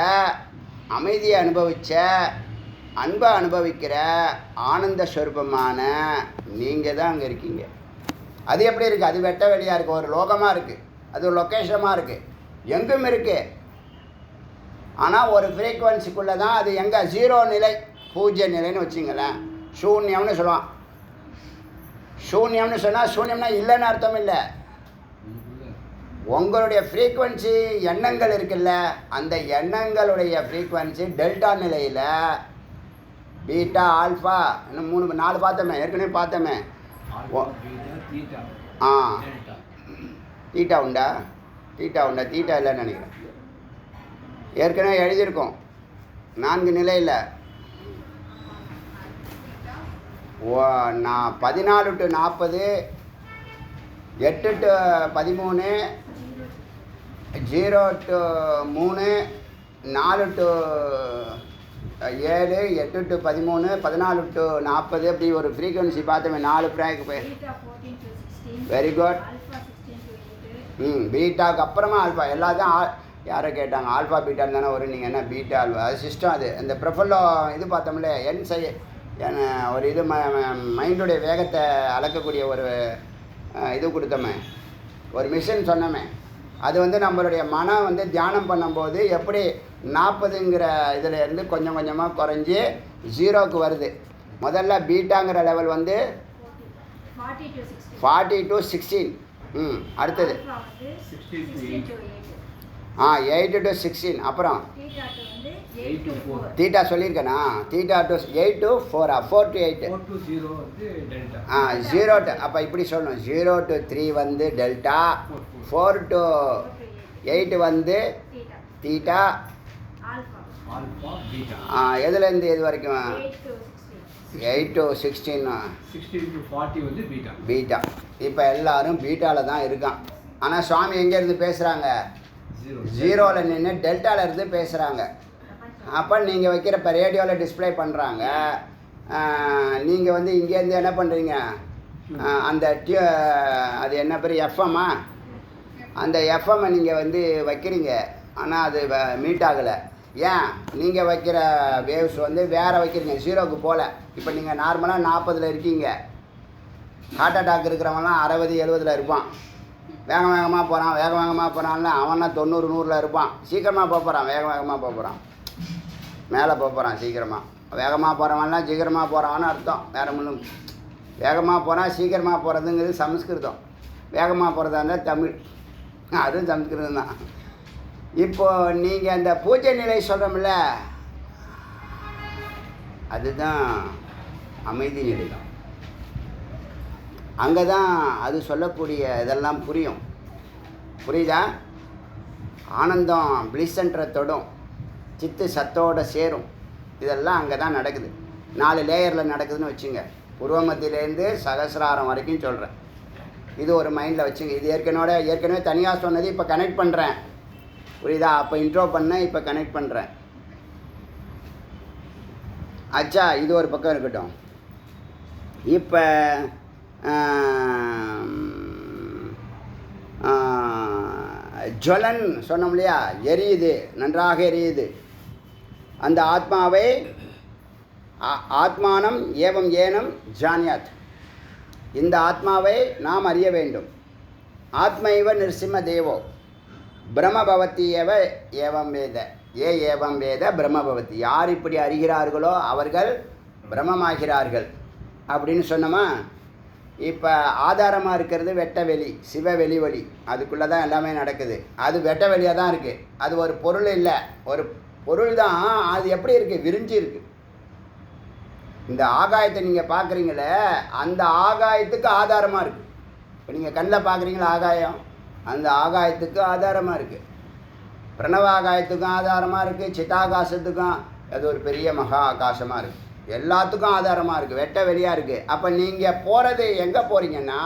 அமைதியை அனுபவித்த, அன்பை அனுபவிக்கிற ஆனந்த ஸ்வரூபமான நீங்கள் தான் அங்கே இருக்கீங்க. அது எப்படி இருக்குது? அது வெட்ட வெளியாக இருக்குது. ஒரு லோகமாக இருக்குது. அது ஒரு லொக்கேஷனாக இருக்குது. எங்கும் இருக்குது. ஆனால் ஒரு ஃப்ரீக்குவன்சிக்குள்ளே தான் அது. எங்கே? 0 நிலை, பூஜ்ய நிலைன்னு வச்சுங்களேன். சூன்யம்னு சொல்லுவான். சூன்யம்னு சொன்னால் சூன்யம்னா இல்லைன்னு அர்த்தம் இல்லை. உங்களுடைய ஃப்ரீக்குவன்சி எண்ணங்கள் இருக்குல்ல, அந்த எண்ணங்களுடைய ஃப்ரீக்குவன்சி டெல்டா நிலையில் பீட்டா, ஆல்ஃபா, இன்னும் 4 பார்த்தோமே, ஏற்கனவே பார்த்தோமே. தீட்டா உண்டா? தீட்டா இல்லைன்னு நினைக்கிறேன். ஏற்கனவே எழுதியிருக்கோம் 4 நிலையில். நான் 14 to 40, 8 to 13, 0 to 3, 4 to 7, 8 to 13, 14 to 40, அப்படி ஒரு ஃப்ரீக்வன்சி பார்த்தோமே. 4 ஃப்ரேக் போய். Very good. பீட்டாவுக்கு அப்புறமா ஆல்ஃபா. எல்லாத்தையும் யாரை கேட்டாங்க? ஆல்ஃபா பீட்டான்னு தானே வரும். நீங்கள் என்ன பீட்டா ஆல்ஃபா? அது சிஸ்டம். அது அந்த ப்ரொஃபைலோ இது பார்த்தோம்ல, ஒரு இது மைண்டுடைய வேகத்தை அளக்கக்கூடிய ஒரு இது கொடுத்தோமே, ஒரு மிஷின் சொன்னோமே. அது வந்து நம்மளுடைய மனம் வந்து தியானம் பண்ணும்போது எப்படி 40ங்கிற இதில் இருந்து கொஞ்சம் கொஞ்சமாக குறைஞ்சி 0க்கு வருது. முதல்ல பீட்டாங்கிற லெவல் வந்து 40 to 16. அடுத்தது 8 to 16. அப்புறம் தீட்டா சொல்லியிருக்கேனா? Theta to 8 to 4, 4 to 8, 0 to, அப்போ இப்படி சொல்லணும். 0 to 3 வந்து டெல்டா, 4 to 8 வந்து தீட்டா. எதுலேருந்து எது வரைக்கும்? 8 to 16, 16 to 40 வந்து பீட்டா. இப்போ எல்லாரும் பீட்டாவில் தான் இருக்கான். ஆனால் சுவாமி எங்கேருந்து பேசுகிறாங்க? 0வில் நின்று டெல்டாவில் இருந்து பேசுகிறாங்க. அப்போ நீங்கள் வைக்கிற இப்போ ரேடியோவில் டிஸ்பிளே பண்ணுறாங்க. நீங்கள் வந்து இங்கேருந்து என்ன பண்ணுறீங்க? அந்த அது என்ன பேர்? எஃப்எம்மா? அந்த எஃப்எம்மை நீங்கள் வந்து வைக்கிறீங்க. ஆனால் அது மீட் ஆகலை. ஏன்? நீங்கள் வைக்கிற வேவ்ஸ் வந்து வேறு வைக்கிறீங்க, 0க்கு போகல. இப்போ நீங்கள் நார்மலாக 40ல் இருக்கீங்க. ஹார்ட் அட்டாக் இருக்கிறவங்களாம் 60, 70ல் இருப்பான். வேகமாக போகிறான்ல அவனா 90, 100ல் இருப்பான். சீக்கிரமாக போகிறான், வேகமாக போகிறான், மேலே போகிறான் சீக்கிரமாக. வேகமாக போகிறவன்லாம் சீக்கிரமாக போகிறான்னு அர்த்தம். வேறு ஒன்றும். வேகமாக போகிறான், சீக்கிரமாக போகிறதுங்கிறது சமஸ்கிருதம். வேகமாக போகிறதா இருந்தால் தமிழ், அதுவும் சமஸ்கிருதம் தான். இப்போ நீங்கள் அந்த பூஜை நிலை சொல்கிறோம்ல, அதுதான் அமைதி நிலை தான். அங்கே தான் அது சொல்லக்கூடிய இதெல்லாம் புரியும். புரியுதா? ஆனந்தம் பிளிஸ்ன்ற தொடும், சித்து சத்தோட சேரும். இதெல்லாம் அங்கே தான் நடக்குது. 4 லேயரில் நடக்குதுன்னு வச்சுங்க. பூர்வமத்திலேருந்து சகசிராரம் வரைக்கும் சொல்கிறேன். இது ஒரு மைண்டில் வச்சுங்க. இது ஏற்கனவே தனியாக சொன்னது இப்போ கனெக்ட் பண்ணுறேன். புரியுதா? அப்போ இன்ட்ரோ பண்ணேன், இப்போ கனெக்ட் பண்ணுறேன். அச்சா, இது ஒரு பக்கம் இருக்கட்டும். இப்போ ஜுவலன் சொன்னோம் இல்லையா, எரியுது, நன்றாக எரியுது. அந்த ஆத்மாவை ஆத்மானம் ஏவம் ஏனம் ஜானியாத், இந்த ஆத்மாவை நாம் அறிய வேண்டும். ஆத்மைவ நிருசிம்ம தேவோ பிரம்மபவதி ஏவ ஏவம் வேத, ஏவம் வேத பிரம்மபவதி. யார் இப்படி அறிகிறார்களோ அவர்கள் பிரம்மமாகிறார்கள் அப்படின்னு சொன்னோமா. இப்போ ஆதாரமாக இருக்கிறது வெட்ட வெளி, சிவ வெளிவழி. அதுக்குள்ளே தான் எல்லாமே நடக்குது. அது வெட்ட வெளியாக தான் இருக்குது. அது ஒரு பொருள் இல்லை, ஒரு பொருள் தான். அது எப்படி இருக்குது? விரிஞ்சு இருக்குது. இந்த ஆகாயத்தை நீங்கள் பார்க்குறீங்களே, அந்த ஆகாயத்துக்கு ஆதாரமாக இருக்குது. இப்போ நீங்கள் கண்ணில் பார்க்குறீங்களா ஆகாயம், அந்த ஆகாயத்துக்கு ஆதாரமாக இருக்குது. பிரணவ ஆகாயத்துக்கும் ஆதாரமாக இருக்குது, சித்தாகாசத்துக்கும். அது ஒரு பெரிய மகா ஆகாசமாக இருக்குது. எல்லாத்துக்கும் ஆதாரமாக இருக்குது, வெட்ட வெளியாக இருக்குது. அப்போ நீங்கள் போகிறது எங்கே போகிறீங்கன்னா,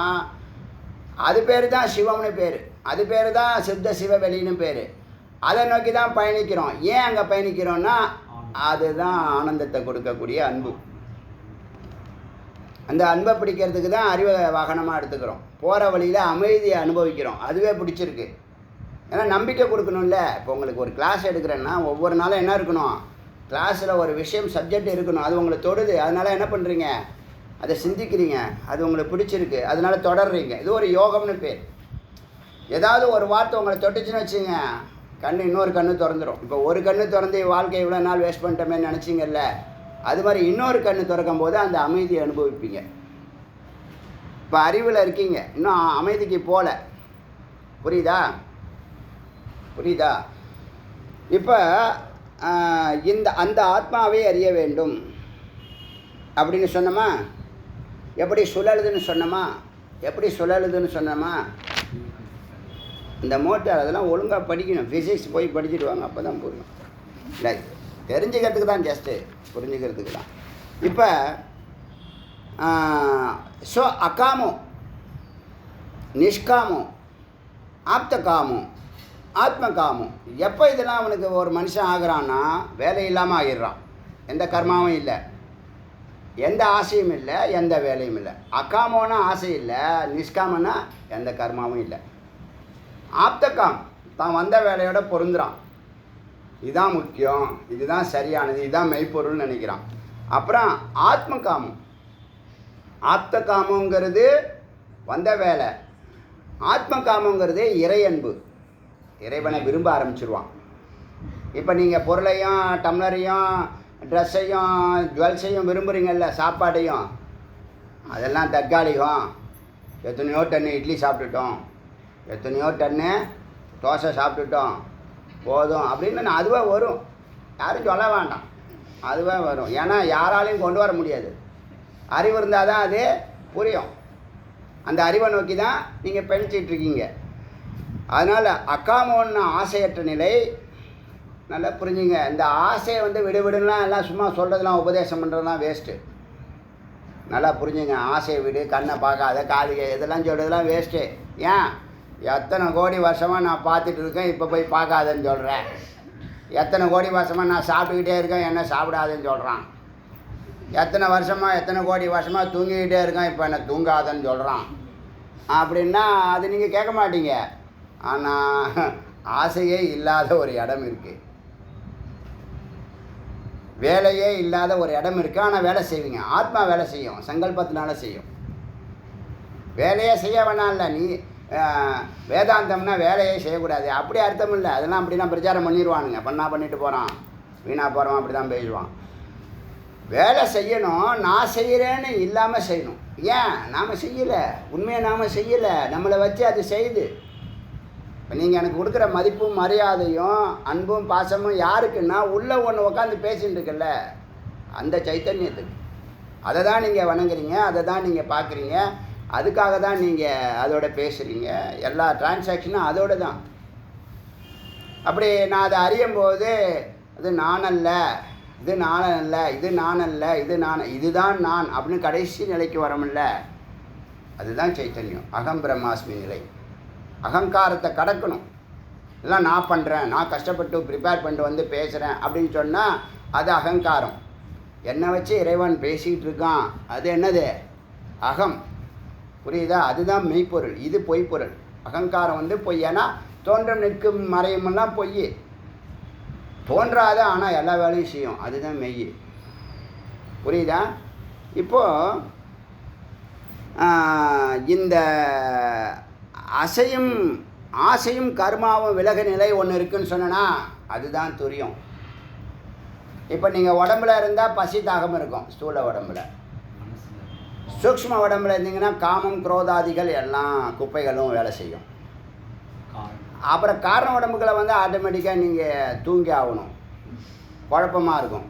அது பேர் தான் சிவம்னு பேர், அது பேர் தான் சித்த சிவ வெளின்னு பேர். அதை நோக்கி தான் பயணிக்கிறோம். ஏன் அங்கே பயணிக்கிறோன்னா, அதுதான் ஆனந்தத்தை கொடுக்கக்கூடிய அன்பு. அந்த அன்பை பிடிக்கிறதுக்கு தான் அறிவை வாகனமாக எடுத்துக்கிறோம். போகிற வழியில் அமைதியை அனுபவிக்கிறோம். அதுவே பிடிச்சிருக்கு. ஏன்னா நம்பிக்கை கொடுக்கணும்ல. இப்போ உங்களுக்கு ஒரு கிளாஸ் எடுக்கிறேன்னா ஒவ்வொரு நாளும் என்ன இருக்கணும்? கிளாஸில் ஒரு விஷயம், சப்ஜெக்ட் இருக்கணும். அது உங்களை தொடுது, அதனால் என்ன பண்ணுறீங்க? அதை சிந்திக்கிறீங்க, அது உங்களுக்கு பிடிச்சிருக்கு, அதனால் தொடர்றீங்க. இது ஒரு யோகம்னு பேர். ஏதாவது ஒரு வார்த்தை உங்களை தொட்டுச்சுன்னு வச்சுங்க, இன்னொரு கண்ணு திறந்துடும். இப்போ ஒரு கண்ணு திறந்து வாழ்க்கை இவ்வளோ நாள் வேஸ்ட் பண்ணிட்டோமேன்னு நினச்சிங்கல்ல, அது மாதிரி இன்னொரு கண்ணு திறக்கும் போது அந்த அமைதியை அனுபவிப்பீங்க. இப்போ அறிவில் இருக்கீங்க, இன்னும் அமைதிக்கு போகல. புரியுதா? இப்போ அந்த ஆத்மாவை அறிய வேண்டும் அப்படின்னு சொன்னோமா. எப்படி சுழலுதுன்னு சொன்னோமா. இந்த மோட்டார் அதெல்லாம் ஒழுங்காக படிக்கணும். ஃபிசிக்ஸ் போய் படிச்சுட்டு வாங்க, அப்போ தான் புரியும். இல்லை, தெரிஞ்சுக்கிறதுக்கு தான், ஜஸ்ட்டு புரிஞ்சுக்கிறதுக்கு தான். இப்போ ஸோ அகாமோ, நிஷ்காமோ, ஆப்தகாமோ, ஆத்மகாமம். எப்போ இதெல்லாம் அவனுக்கு ஒரு மனுஷன் ஆகிறான்னா, வேலை இல்லாமல் ஆகிடுறான். எந்த கர்மாவும் இல்லை, எந்த ஆசையும் இல்லை, எந்த வேலையும் இல்லை. அகாமோன்னா ஆசை இல்லை, நிஷ்காமன்னா எந்த கர்மாவும் இல்லை. ஆப்தகாம், தான் வந்த வேலையோட பொருந்துறான். இதுதான் முக்கியம், இதுதான் சரியானது, இதுதான் மெய்ப்பொருள்னு நினைக்கிறான். அப்புறம் ஆத்மகாமம். ஆப்தகாமங்கிறது வந்த வேலை, ஆத்மகாமங்கிறது இறையன்பு. இறைவனை விரும்ப ஆரம்பிச்சிருவான். இப்போ நீங்கள் பொருளையும், டம்ளரையும், ட்ரெஸ்ஸையும், ஜுவல்ஸையும் விரும்புகிறீங்கல்ல, சாப்பாட்டையும், அதெல்லாம் தற்காலிகம். எத்தனையோ டன்னு இட்லி சாப்பிட்டுட்டோம், எத்தனையோ டன்னு தோசை சாப்பிட்டுட்டோம், போதும் அப்படின்னு அதுவே வரும். யாரும் சொல்ல வேண்டாம், அதுவே வரும். ஏன்னா யாராலையும் கொண்டு வர முடியாது. அறிவு இருந்தால் தான் அது புரியும். அந்த அறிவை நோக்கி தான் நீங்கள் பயணிச்சிட்ருக்கீங்க. அதனால் அக்காமோன்னு ஆசையற்ற நிலை நல்லா புரிஞ்சுங்க. இந்த ஆசையை விடுவிடுலாம் எல்லாம் சும்மா சொல்கிறதுலாம், உபதேசம் பண்ணுறதுலாம் வேஸ்ட்டு. நல்லா புரிஞ்சுங்க. ஆசையை விடு, கண்ணை பார்க்காத, காலிகை, இதெல்லாம் சொல்கிறதுலாம் வேஸ்ட்டு. ஏன்? எத்தனை கோடி வருஷமாக நான் பார்த்துட்டு இருக்கேன், இப்போ போய் பார்க்காதன்னு சொல்கிறேன். எத்தனை கோடி வருஷமாக நான் சாப்பிட்டுக்கிட்டே இருக்கேன், என்ன சாப்பிடாதுன்னு சொல்கிறான். எத்தனை கோடி வருஷமாக தூங்கிக்கிட்டே இருக்கேன், இப்போ என்ன தூங்காதன்னு சொல்கிறான். அப்படின்னா அது நீங்கள் கேட்க மாட்டீங்க. ஆனால் ஆசையே இல்லாத ஒரு இடம் இருக்குது, வேலையே இல்லாத ஒரு இடம் இருக்குது. ஆனால் வேலை செய்வீங்க. ஆத்மா வேலை செய்யும், சங்கல்பத்தினால செய்யும். வேலையே செய்ய வேணாம் இல்லை. நீ வேதாந்தம்னா வேலையே செய்யக்கூடாது அப்படி அர்த்தம் இல்லை. அதெல்லாம் அப்படிலாம் பிரச்சாரம் பண்ணிடுவானுங்க. பண்ணிட்டு போகிறான், வீணாக போகிறவன் அப்படி தான் பேசுவான். வேலை செய்யணும், நான் செய்கிறேன்னு இல்லாமல் செய்யணும். ஏன்? நாம் செய்யலை, உண்மையை நாம் செய்யலை, நம்மளை வச்சு அது செய்யுது. நீங்கள் எனக்கு கொடுக்குற மதிப்பும் மரியாதையும் அன்பும் பாசமும் யாருக்குன்னா உள்ளே ஒன்று உட்காந்து பேசிகிட்டு இருக்குல்ல அந்த சைத்தன்யத்துக்கு. அதை தான் நீங்கள் வணங்குறீங்க, அதை தான் நீங்கள் பார்க்குறீங்க, அதுக்காக தான் நீங்கள் அதோட பேசுகிறீங்க. எல்லா டிரான்சாக்ஷனும் அதோடு தான். அப்படி நான் அதை அறியும் போது அது நான் அல்ல, இது நான் அல்ல, இது நான் அல்ல, இதுதான் நான் அப்படின்னு கடைசி நிலைக்கு வரோம்ல, அதுதான் சைத்தன்யம். அகம் பிரம்மாஸ்மி நிலை. அகங்காரத்தை கடக்கணும். இல்லை நான் பண்ணுறேன், நான் கஷ்டப்பட்டு ப்ரிப்பேர் பண்ணிட்டு வந்து பேசுகிறேன் அப்படின்னு சொன்னால் அது அகங்காரம். என்னை வச்சு இறைவன் பேசிகிட்டு இருக்கான், அது என்னது? அகம். புரியுதா? அதுதான் மெய்ப்பொருள், இது பொய்ப்பொருள். அகங்காரம் வந்து பொய். ஏன்னா தோன்றும் நிற்கும் மறையுமெல்லாம் பொய். தோன்றாத ஆனால் எல்லா வேலையும் செய்யும், அதுதான் மெய். புரியுதா? இப்போது இந்த ஆசையும் கர்மாவும் விலக நிலை ஒன்று இருக்குன்னு சொன்னா அதுதான் துரியம். இப்போ நீங்கள் உடம்புல இருந்தால் பசி தாகம் இருக்கும், ஸ்தூல உடம்புல. சூக்ஷ்ம உடம்புல இருந்தீங்கன்னா காமம் குரோதாதிகள் எல்லாம் குப்பைகளும் வேலை செய்யும். அப்புறம் காரண உடம்புகளை வந்து ஆட்டோமேட்டிக்காக நீங்கள் தூங்கி ஆகணும், குழப்பமாக இருக்கும்.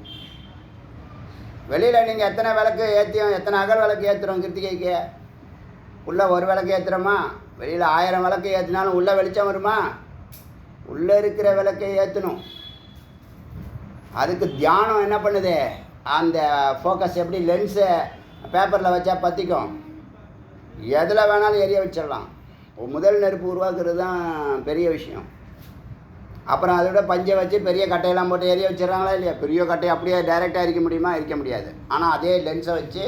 வெளியில் நீங்கள் எத்தனை விளக்கு ஏற்றியும், எத்தனை அகல் விளக்கு ஏற்றுறோம் கிருத்திகைக்கு? உள்ளே ஒரு விளக்கு ஏற்றுறோமா? வெளியில் 1000 விளக்கு ஏற்றினாலும் உள்ளே வெளிச்சம் வருமா? உள்ளே இருக்கிற விளக்கை ஏற்றணும். அதுக்கு தியானம் என்ன பண்ணுது? அந்த ஃபோக்கஸ் எப்படி லென்ஸை பேப்பரில் வச்சா பற்றிக்கும், எதில் வேணாலும் எரிய வச்சிடலாம். முதல் நெருப்பு உருவாக்குறது தான் பெரிய விஷயம். அப்புறம் அதோட பஞ்சை வச்சு பெரிய கட்டையெல்லாம் போட்டு எரிய வச்சிடறாங்களா இல்லையா? பெரிய கட்டையை அப்படியே டைரெக்டாக எரிக்க முடியுமா? எரிக்க முடியாது. ஆனால் அதே லென்ஸை வச்சு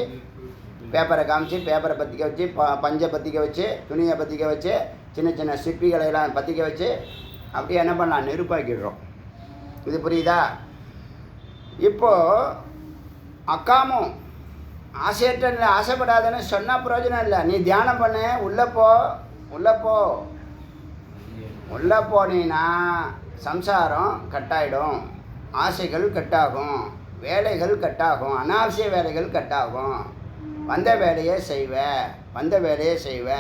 பேப்பரை காமிச்சு, பேப்பரை பற்றிக்க வச்சு, பஞ்சை பற்றிக்க வச்சு, துணியை பற்றிக்க வச்சு, சின்ன சின்ன சிப்பிகளையெல்லாம் பற்றிக்க வச்சு அப்படியே என்ன பண்ணலாம்? நெருப்பாக்கிடுறோம். இது புரியுதா? இப்போது அக்காமும் ஆசையற்ற இல்லை, ஆசைப்படாதன்னு சொன்னால் பிரயோஜனம் இல்லை. நீ தியானம் பண்ணு, உள்ளே போனீன்னா சம்சாரம் கட்டாயிடும், ஆசைகள் கட்டாகும், வேலைகள் கட்டாகும், அனாவசிய வேலைகள் கட்டாகும். வந்த வேலையை செய்வ.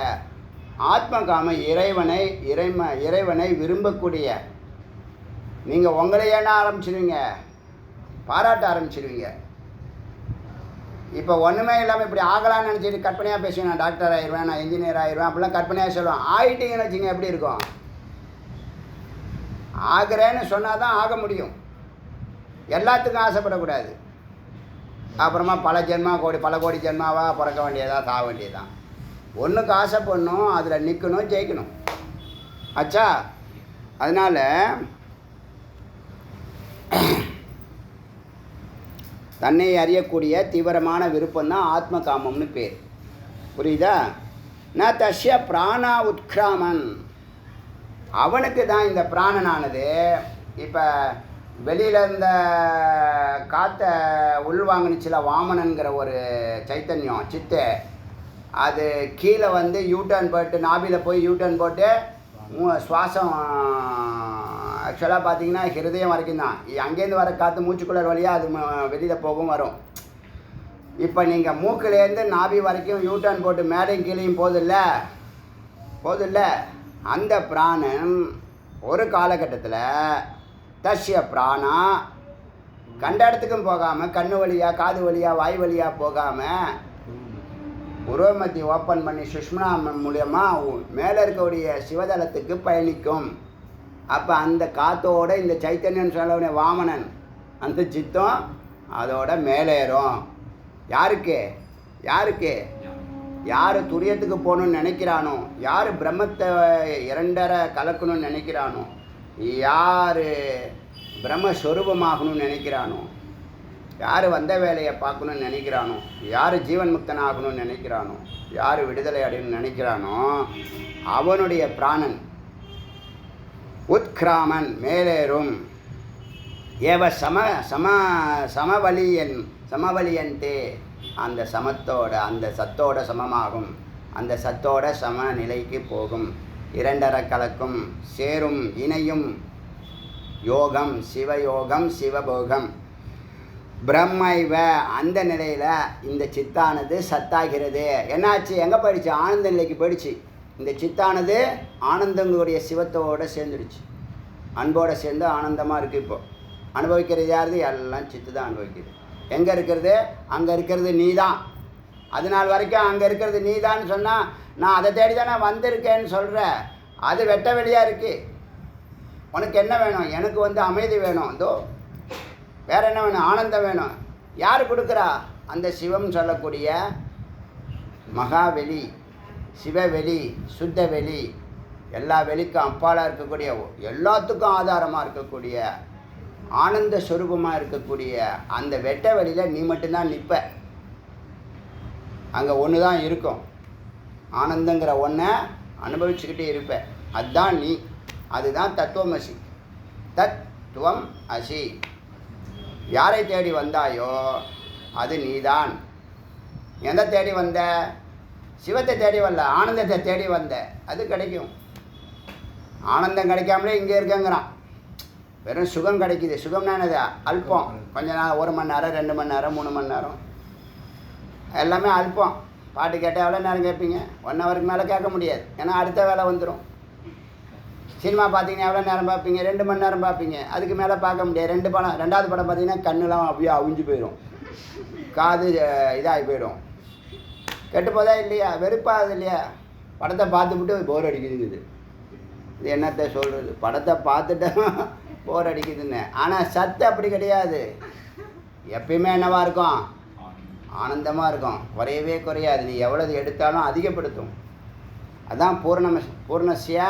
ஆத்மகாம இறைவனை விரும்பக்கூடிய நீங்கள் உங்களை ஏன்னா ஆரம்பிச்சிடுவீங்க, பாராட்ட ஆரம்பிச்சிடுவீங்க. இப்போ ஒன்றுமே இல்லாமல் இப்படி ஆகலான்னு நினச்சிட்டு கற்பனையாக பேசுவேன். நான் டாக்டர் ஆயிடுவேன், நான் இன்ஜினியர் ஆயிடுவேன் அப்படிலாம் கற்பனையாக சொல்லுவேன். ஆகிட்டீங்கன்னு வச்சுங்க எப்படி இருக்கும்? ஆகிறேன்னு சொன்னால் தான் ஆக முடியும். எல்லாத்துக்கும் ஆசைப்படக்கூடாது. அப்புறமா பல கோடி ஜென்மாவாக பிறக்க வேண்டியதா, சாக வேண்டியதான். ஒன்றுக்கு ஆசைப்படணும், அதில் நிற்கணும், ஜெயிக்கணும். ஆச்சா? அதனால் தன்னை அறியக்கூடிய தீவிரமான விருப்பம்தான் ஆத்ம காமம்னு பேர். புரியுதா? ந தஸ்ய பிராணா உத்கிராமன். அவனுக்கு தான் இந்த பிராணனானது. இப்போ வெளியில் இருந்த காற்றை உள்வாங்கினுச்சுல வாமனன்கிற ஒரு சைத்தன்யம் சித்தை, அது கீழே வந்து யூட்டர்ன் போட்டு நாபியில் போய் யூட்டர்ன் போட்டு சுவாசம் ஆக்சுவலாக பார்த்தீங்கன்னா ஹிருதயம் வரைக்கும் தான். அங்கேருந்து வர காற்று மூச்சுக்குள்ளர் வழியாக அது வெளியில் போகும் வரும். இப்போ நீங்கள் மூக்கிலேருந்து நாபி வரைக்கும் யூட்டர்ன் போட்டு மேலையும் கீழையும் போதில்ல. அந்த பிராணன் ஒரு காலகட்டத்தில் தஸ்ய பிராணா கண்ட இடத்துக்கும் போகாமல், கண்ணு வழியாக, காது வழியாக, வாய் வழியாக போகாமல் உருவமத்தி ஓப்பன் பண்ணி சுஷ்மனா மூலியமாக மேலே இருக்கக்கூடிய சிவதளத்துக்கு பயணிக்கும். அப்போ அந்த காற்றோட இந்த சைத்தன்யன் சொல்லக்கூடிய வாமனன் அந்த சித்தம் அதோட மேலேறும். யாருக்கு யார் துரியத்துக்கு போகணுன்னு நினைக்கிறானோ, யார் பிரம்மத்தை 2.5 கலக்கணும்னு நினைக்கிறானோ, யார் பிரம்மஸ்வரூபமாகணும்னு நினைக்கிறானோ, யார் வந்த வேலையை பார்க்கணுன்னு நினைக்கிறானோ, யார் ஜீவன் முக்தன் ஆகணும்னு நினைக்கிறானோ, யார் விடுதலை அடையணும்னு நினைக்கிறானோ அவனுடைய பிராணன் உத்கிராமன் மேலேறும். ஏவ சமவலியன்தே அந்த சத்தோட சமமாகும், அந்த சத்தோட சம நிலைக்கு போகும், 2.5 கலக்கும், சேரும், இணையும். யோகம் சிவயோகம் சிவபோகம் பிரம்மைவ. அந்த நிலையில் இந்த சித்தானது சத்தாகிறது. என்னாச்சு? எங்கே போயிடுச்சு? ஆனந்த நிலைக்கு போயிடுச்சு. இந்த சித்தானது ஆனந்தங்களுடைய சிவத்தோடு சேர்ந்துடுச்சு, அன்போடு சேர்ந்து ஆனந்தமாக இருக்குது. இப்போ அனுபவிக்கிறது யாருது? எல்லாம் சித்து தான் அனுபவிக்குது. எங்கே இருக்கிறது? அங்கே இருக்கிறது நீ தான். அது நாள் வரைக்கும் அங்கே இருக்கிறது நீ தான் சொன்னால் நான் அதை தேடி தான் நான் வந்திருக்கேன்னு சொல்கிறேன். அது வெட்ட வெளியாக இருக்குது. உனக்கு என்ன வேணும்? எனக்கு அமைதி வேணும், இதோ வேறு என்ன வேணும்? ஆனந்தம் வேணும். யார் கொடுக்குறா? அந்த சிவம் சொல்லக்கூடிய மகாவெளி, சிவவெளி, சுத்த வெளி, எல்லா வெளிக்கும் அப்பாலாக இருக்கக்கூடிய, எல்லாத்துக்கும் ஆதாரமாக இருக்கக்கூடிய, ஆனந்த ஸ்வரூபமாக இருக்கக்கூடிய அந்த வெட்ட வெளியில் நீ மட்டும்தான் நிற்ப. அங்கே ஒன்று தான் இருக்கும், ஆனந்தங்கிற ஒன்றை அனுபவிச்சுக்கிட்டே இருப்ப. அதுதான் நீ, அதுதான் தத்துவமசி. தத்துவம் அசி. யாரை தேடி வந்தாயோ அது நீதான். எதை தேடி வந்த? சிவத்தை தேடி வரல, ஆனந்தத்தை தேடி வந்த. அது கிடைக்கும். ஆனந்தம் கிடைக்காமலே இங்கே இருக்கங்கிறான். வெறும் சுகம் கிடைக்குது. சுகம்னா என்னது? அல்பம். கொஞ்ச நேரம், 1 மணி நேரம், 2 மணி நேரம், 3 மணி நேரம், எல்லாமே அல்பம். பாட்டு கேட்டால் எவ்வளோ நேரம் கேட்பீங்க? 1 ஹவருக்கு மேலே கேட்க முடியாது, ஏன்னா அடுத்த வேலை வந்துடும். சினிமா பார்த்தீங்கன்னா எவ்வளோ நேரம் பார்ப்பீங்க? 2 மணி நேரம் பார்ப்பீங்க, அதுக்கு மேலே பார்க்க முடியாது. 2வது படம் பார்த்தீங்கன்னா கண்ணுலாம் அப்படியே அவிஞ்சு போயிடும், காது இதாகி போயிடும். கெட்டு போதா இல்லையா? வெறுப்பாகுது இல்லையா? படத்தை பார்த்துவிட்டு போர் அடிக்குதுங்குது. இது என்னத்தை சொல்கிறது? படத்தை பார்த்துட்டு போர் அடிக்குதுன்னு. ஆனால் சத்து அப்படி கிடையாது. எப்பயுமே என்னவாக இருக்கும்? ஆனந்தமாக இருக்கும், குறையவே குறையாது. நீ எவ்வளவு எடுத்தாலும் அதிகப்படுத்தும். அதான் பூர்ணஸ்யா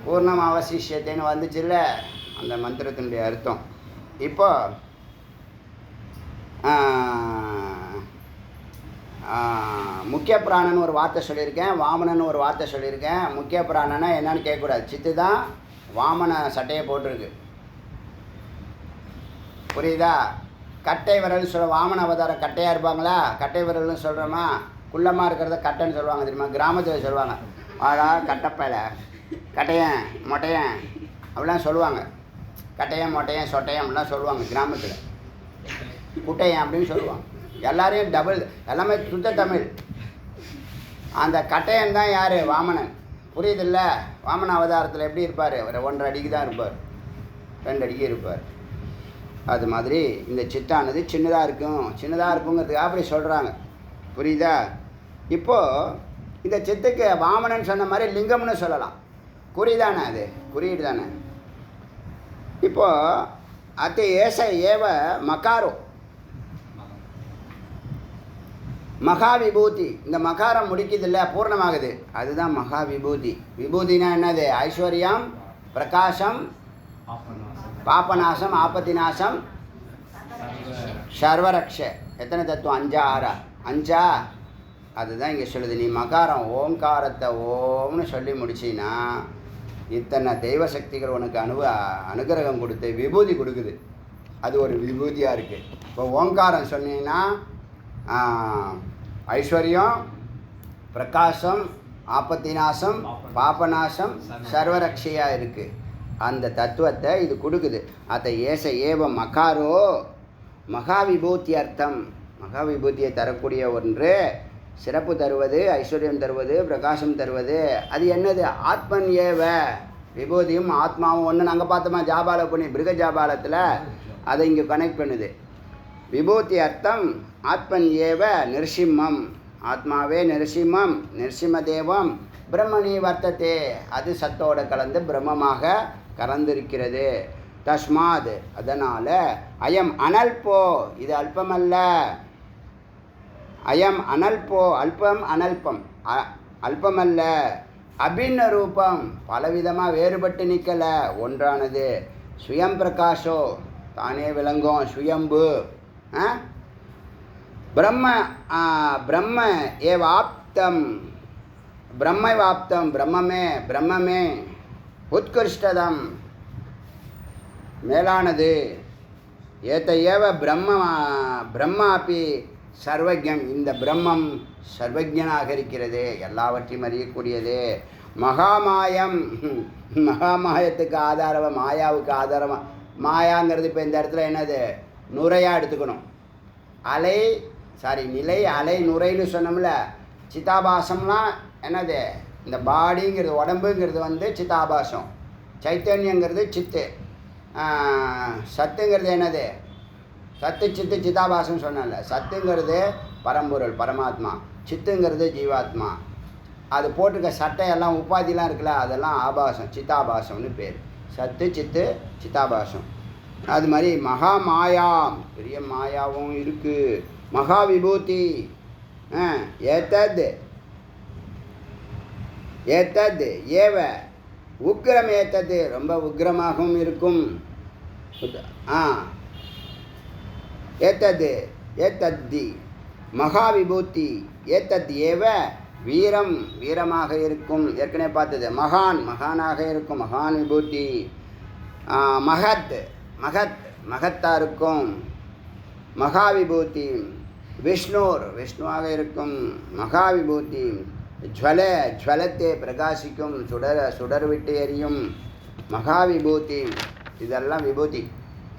பூர்ணம் அவசிஷியத்தைன்னு வந்துச்சுல்ல, அந்த மந்திரத்தினுடைய அர்த்தம். இப்போ முக்கிய பிராணன் ஒரு வார்த்தை சொல்லியிருக்கேன், வாமனன் ஒரு வார்த்தை சொல்லியிருக்கேன். முக்கிய பிராணனை என்னன்னு கேட்கக்கூடாது. சித்து தான் வாமன சட்டையை போட்டிருக்கு, புரியுதா? கட்டை விரல் சொல்ல, வாமன அவதாரம் கட்டையாக இருப்பாங்களா? கட்டை விரல்னு சொல்கிறோமா? குள்ளமாக இருக்கிறத கட்டைன்னு சொல்லுவாங்க தெரியுமா? கிராமத்தில் சொல்லுவாங்க, வாடா கட்டைப்பையில, கட்டையன் மொட்டையன் அப்படிலாம் சொல்லுவாங்க. கட்டையன் மொட்டையன் சொட்டையன் அப்படிலாம் சொல்லுவாங்க கிராமத்தில். குட்டையன் அப்படின்னு சொல்லுவாங்க. எல்லாரையும் டபுள், எல்லாமே சுத்த தமிழ். அந்த கட்டையன் தான் யார்? வாமனன். புரியுதில்ல? வாமன அவதாரத்தில் எப்படி இருப்பார்? ஒரு 1.5 அடிக்கு தான் இருப்பார், 2 அடிக்கு இருப்பார். அது மாதிரி இந்த சித்தானது சின்னதாக இருக்குங்கிறதுக்காக அப்படி சொல்கிறாங்க, புரியுதா? இப்போது இந்த சித்துக்கு வாமனன் சொன்ன மாதிரி லிங்கம்னு சொல்லலாம். குறிதானே? அது குறியீடு தானே. இப்போது அத்தை ஏச ஏவ மகாரோ, மகா விபூதி. இந்த மகாரம் முடிக்குதில்ல, பூர்ணமாகுது, அதுதான் மகா விபூதி. விபூதினா என்னது? ஐஸ்வர்யம், பிரகாசம், பாபநாசம், ஆபத்திநாசம், சர்வரக்ஷ. எத்தனை தத்துவம்? 5 6 அதுதான் இங்கே சொல்லுது. நீ மகாரம் ஓங்காரத்தை ஓம்னு சொல்லி முடிச்சின்னா இத்தனை தெய்வ சக்திகள் உனக்கு அனுகிரகம் கொடுத்து விபூதி கொடுக்குது. அது ஒரு விபூதியாக இருக்குது. இப்போ ஓங்காரம் சொன்னீங்கன்னா ஐஸ்வர்யம், பிரகாசம், ஆபத்திநாசம், பாபநாசம், சர்வரக்ஷையாக இருக்குது. அந்த தத்துவத்தை இது கொடுக்குது. அதை ஏச ஏவ மகாரோ, மகா விபூதி அர்த்தம். மகா விபூதியை தரக்கூடிய ஒன்று, சிறப்பு தருவது, ஐஸ்வர்யம் தருவது, பிரகாசம் தருவது. அது என்னது? ஆத்மன் ஏவ. விபூதியும் ஆத்மாவும் ஒன்று. நாங்கள் பார்த்தோமா ஜாபால பண்ணி பிருக ஜாபாலத்தில், அதை இங்கே கனெக்ட் பண்ணுது. விபூதி அர்த்தம் ஆத்மன் ஏவ நிருசிம்மம். ஆத்மாவே நிருசிம்மம், நிருசிம்மதேவம் பிரம்மணி வர்த்தத்தே. அது சத்தோடு கலந்து பிரம்மமாக கலந்திருக்கிறது. தஸ்மாத், அதனால் அயம் அனல்போ, இது அல்பமல்ல. அயம் அனல்போ, அல்பம் அனல்பம், அல்பமல்ல. அபின்ன ரூபம், பலவிதமாக வேறுபட்டு நிற்கலை, ஒன்றானது. சுயம் பிரகாஷோ, தானே விளங்கும், சுயம்பு. பிரம்ம பிரம்ம ஏவாப்தம், பிரம்மவாப்தம், பிரம்மமே உத்கிருஷ்டதம், மேலானது. ஏத்த ஏவ பிரம்மாப்பி சர்வஜம், இந்த பிரம்மம் சர்வஜனாக இருக்கிறது, எல்லாவற்றையும் அறியக்கூடியது. மகாமாயம், மகாமாயத்துக்கு ஆதாரமாக, மாயாவுக்கு ஆதாரமாக. மாயாங்கிறது இப்போ இந்த இடத்துல என்னது? நுரையாக எடுத்துக்கணும். நிலை, அலை, நுரைன்னு சொன்னோம்ல. சிதாபாசம்லாம் என்னது, இந்த பாடிங்கிறது உடம்புங்கிறது வந்து சிதாபாசம், சைத்தன்யங்கிறது சித்து, சத்துங்கிறது என்னது, சத்து சித்து சிதாபாசம் சொன்னல, சத்துங்கிறது பரம்பொருள் பரமாத்மா, சித்துங்கிறது ஜீவாத்மா. அது போட்டிருக்க சட்டையெல்லாம் உபாதிலாம் இருக்குல்ல, அதெல்லாம் ஆபாசம், சித்தாபாசம்னு பேர். சத்து சித்து சித்தாபாசம். அது மாதிரி மகா மாயா, பெரிய மாயாவும் இருக்குது. மகா விபூதி ஏத்தத் ஏத்தத் ஏவ உக்ரம் ஏத்தது, ரொம்ப உக்ரமாகவும் இருக்கும். ஏத்தது ஏத்தத்தி மகா விபூதி ஏத்தத் ஏவ வீரம், வீரமாக இருக்கும். ஏற்கனவே பார்த்தது மகான், மகானாக இருக்கும், மகான் விபூதி. மகத் மகத் மகத்தாக இருக்கும், மகா விபூதி. விஷ்ணுர் விஷ்ணுவாக இருக்கும், மகா விபூதி. ஜ்வல ஜ்வலத்தை பிரகாசிக்கும், சுடர் விட்டு எரியும், மகா விபூதி. இதெல்லாம் விபூதி.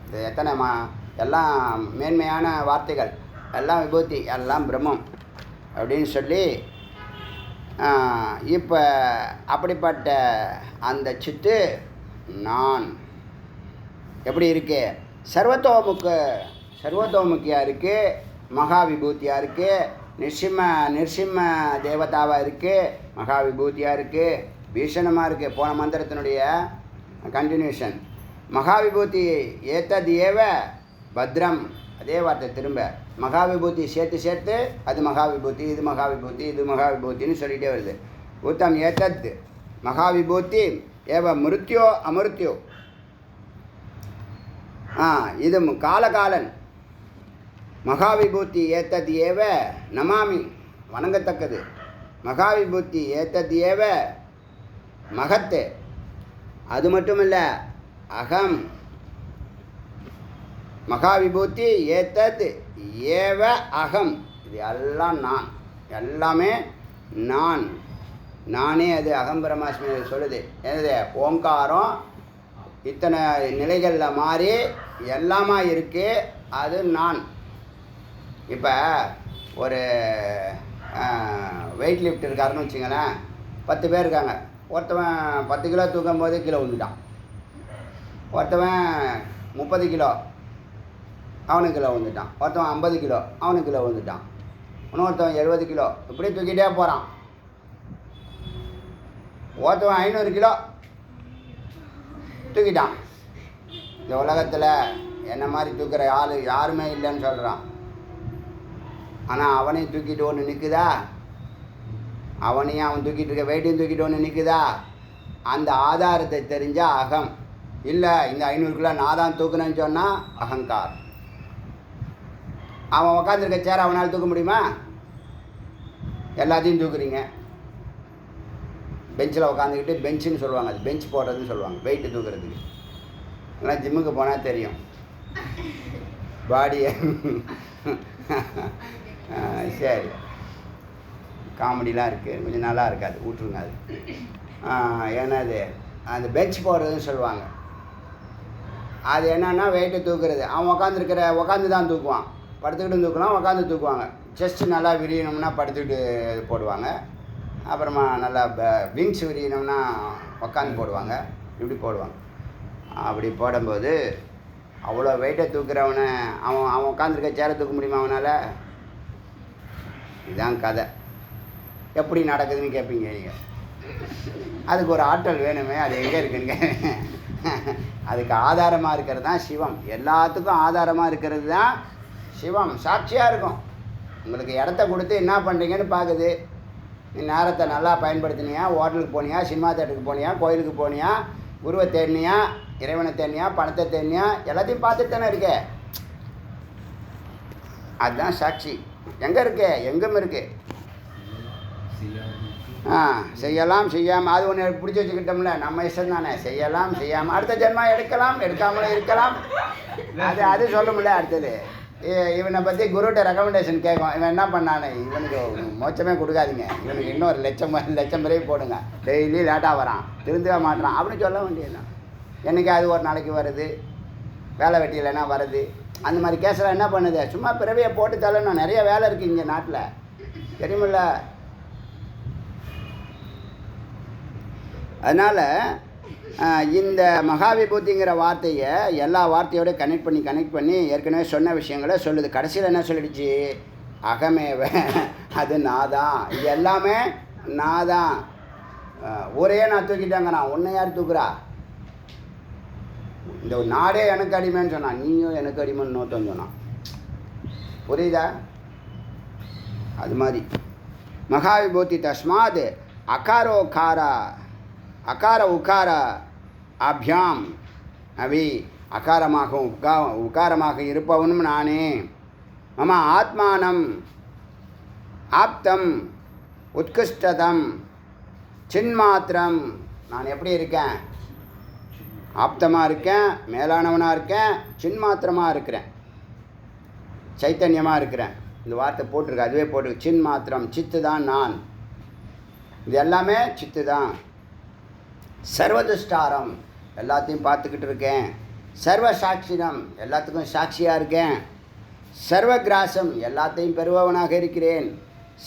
இது எத்தனை எல்லாம் மேன்மையான வார்த்தைகள், எல்லாம் விபூதி, எல்லாம் பிரம்மம் அப்படின்னு சொல்லி இப்போ அப்படிப்பட்ட அந்த சித்து நான் எப்படி இருக்கு, சர்வத்தோமுக்கியாக இருக்குது, மகா விபூதியாக இருக்குது, நிர்சிம்ம தேவதாவாக இருக்குது, மகா விபூதியாக இருக்குது, பீஷணமாக இருக்குது. போன மந்திரத்தினுடைய கண்டினியூஷன். மகா விபூதி ஏத்தது ஏவ பத்ரம், அதே வார்த்தை திரும்ப மகா விபூதி சேர்த்து அது மகா விபூதி, இது மகா விபூதி, இது மகா விபூத்தின்னு சொல்லிகிட்டே வருது. உத்தம் ஏத்தத் மகா விபூதி ஏவ மிருத்யோ அமிருத்யோ. இது காலகாலன். மகா விபூதி ஏத்தத் ஏவ நமாமி, வணங்கத்தக்கது. மகா விபூதி ஏத்தத் ஏவ மகத்து. அது மட்டும் இல்லை, அகம் மகா விபூதி ஏத்தத் ஏவ அகம். இது எல்லாம் நான், எல்லாமே நான், நானே. அது அகம் பிரம்மாஸ்மி சொல்லுது. என்னது, ஓங்காரம் இத்தனை நிலைகளில் மாறி எல்லாமா இருக்குது, அது நான். இப்போ ஒரு வெயிட் லிஃப்ட் இருக்காருன்னு வச்சுங்களேன், 10 பேர் இருக்காங்க. ஒருத்தவன் 10 கிலோ தூக்கும் போது கீழே விழுந்துட்டான். ஒருத்தவன் 30 கிலோ, அவனுக்கு கிலோ விழுந்துட்டான். ஒருத்தவன் 50 கிலோ, அவனுக்கு கிலோ விழுந்துட்டான். இன்னொருத்தவன் 70 கிலோ, இப்படி தூக்கிட்டே போகிறான். ஒருத்தவன் 500 கிலோ தூக்கிட்டான். இந்த உலகத்தில் என்ன மாதிரி தூக்குற ஆள் யாருமே இல்லைன்னு சொல்கிறான். ஆனால் அவனையும் தூக்கிட்டு ஒன்று நிற்குதா, அவனையும் அவன் தூக்கிட்டு இருக்க வெயிட்டையும் தூக்கிட்டு ஒன்று நிற்குதா? அந்த ஆதாரத்தை தெரிஞ்சால் அகம். இல்லை, இந்த 500 கிலோ நான் தான் தூக்குனேன்னு சொன்னால் அகங்கார். அவன் உக்காந்துருக்க சேர் அவனால் தூக்க முடியுமா? எல்லாத்தையும் தூக்குறீங்க. பெஞ்சில் உட்காந்துக்கிட்டு, பெஞ்சுன்னு சொல்லுவாங்க, அது பெஞ்ச் போடுறதுன்னு சொல்லுவாங்க, வெயிட்டு தூக்குறதுக்கு. எல்லாம் ஜிம்முக்கு போனால் தெரியும் பாடியை. சரி, காமெடிலாம் இருக்குது, கொஞ்சம் நல்லா இருக்காது, விட்ருங்க அது. ஏன்னா அது அந்த பெஞ்ச் போடுறதுன்னு சொல்லுவாங்க. அது என்னன்னா வெயிட்டு தூக்குறது. அவன் உட்காந்து தான் தூக்குவான், படுத்துக்கிட்டு தூக்கலாம், உட்காந்து தூக்குவாங்க. செஸ்ட்டு நல்லா விரியணும்னா படுத்துக்கிட்டு போடுவாங்க. அப்புறமா நல்லா விங்ஸ் விரியணும்னா உட்காந்து போடுவாங்க, இப்படி போடுவாங்க. அப்படி போடும்போது அவ்வளோ வெயிட்டை தூக்குறவனை அவன் உட்காந்துருக்க சேரை தூக்க முடியுமா அவனால்? இதுதான் கதை. எப்படி நடக்குதுன்னு கேட்பீங்க நீங்கள். அதுக்கு ஒரு ஆற்றல் வேணுமே, அது எங்கே இருக்குன்னு. அதுக்கு ஆதாரமாக இருக்கிறது தான் சிவம். எல்லாத்துக்கும் ஆதாரமாக இருக்கிறது தான் சிவம். சாட்சியாக இருக்கும். உங்களுக்கு இடத்த கொடுத்து என்ன பண்ணுறீங்கன்னு பார்க்குது. நீ நேரத்தை நல்லா பயன்படுத்தினியா, ஹோட்டலுக்கு போனியா, சினிமா தேட்டருக்கு போனியா, கோயிலுக்கு போனியா, குருவை தேடினியா, இறைவனை தேடினியா, பணத்தை தேடினியா, எல்லாத்தையும் பார்த்துட்டு தானே இருக்கே. அதுதான் சாட்சி. எங்கே இருக்கு? எங்கும் இருக்கு. செய்யலாம் செய்யாமல், அது ஒன்று பிடிச்சி வச்சுக்கிட்டோம்ல, நம்ம இஷ்டம் தானே. செய்யலாம் செய்யாமல், அடுத்த ஜென்மா எடுக்கலாம், எடுக்காமலும் இருக்கலாம். அது சொல்ல முடியல. அடுத்தது இவனை பற்றி குருகிட்ட ரெக்கமெண்டேஷன் கேட்கும். இவன் என்ன பண்ணானே, இவனுக்கு மோச்சமே கொடுக்காதீங்க, இவனுக்கு இன்னொரு லட்சம் வரையும் போடுங்க, டெய்லி லேட்டாக வரான், திருந்தவே மாட்டுறான் அப்படின்னு சொல்ல வேண்டியதுதான். என்றைக்கு அது ஒரு நாளைக்கு வருது, வேலை வெட்டி இல்லைன்னா வருது. அந்த மாதிரி கேஸில் என்ன பண்ணுது, சும்மா பிறவியை போட்டு தள்ளணும். நிறைய வேலை இருக்குது இங்கே நாட்டில், தெரியுமில்ல. அதனால் இந்த மகாவிபூதிங்கிற வார்த்தையை எல்லா வார்த்தையோட கனெக்ட் பண்ணி ஏற்கனவே சொன்ன விஷயங்களை சொல்லுது. கடைசியில் என்ன சொல்லிடுச்சு? அகமேவ, அது நான் தான், இது எல்லாமே நான் தான். ஒரே நான் தூக்கிட்டாங்க, நான் உன்னை யார் தூக்குறா? இந்த நாடே எனக்கு அடிமைன்னு சொன்னான், நீயும் எனக்கு அடிமைன்னு நோத்தம் சொன்னான். புரியுதா? அது மாதிரி மகாவிபூதி தஸ்மாத் அகார உகார அபியாம் அவி அகாரமாக உகாரமாக இருப்பவனும் நானே. மம ஆத்மானம் ஆப்தம் உத்கிருஷ்டதம் சின்மாத்திரம். நான் எப்படி இருக்கேன்? ஆப்தமாக இருக்கேன், மேலானவனாக இருக்கேன், சின்மாத்திரமாக இருக்கிறேன், சைத்தன்யமாக இருக்கிறேன். இந்த வார்த்தை போட்டிருக்கு, அதுவே போட்டிருக்கு. சின்மாத்திரம், சித்து தான் நான். இது எல்லாமே சித்து தான். சர்வதுஷ்டாரம், எல்லாத்தையும் பார்த்துக்கிட்டு இருக்கேன். சர்வ சாட்சினம், எல்லாத்துக்கும் சாட்சியாக இருக்கேன். சர்வகிராசம், எல்லாத்தையும் பெறுபவனாக இருக்கிறேன்.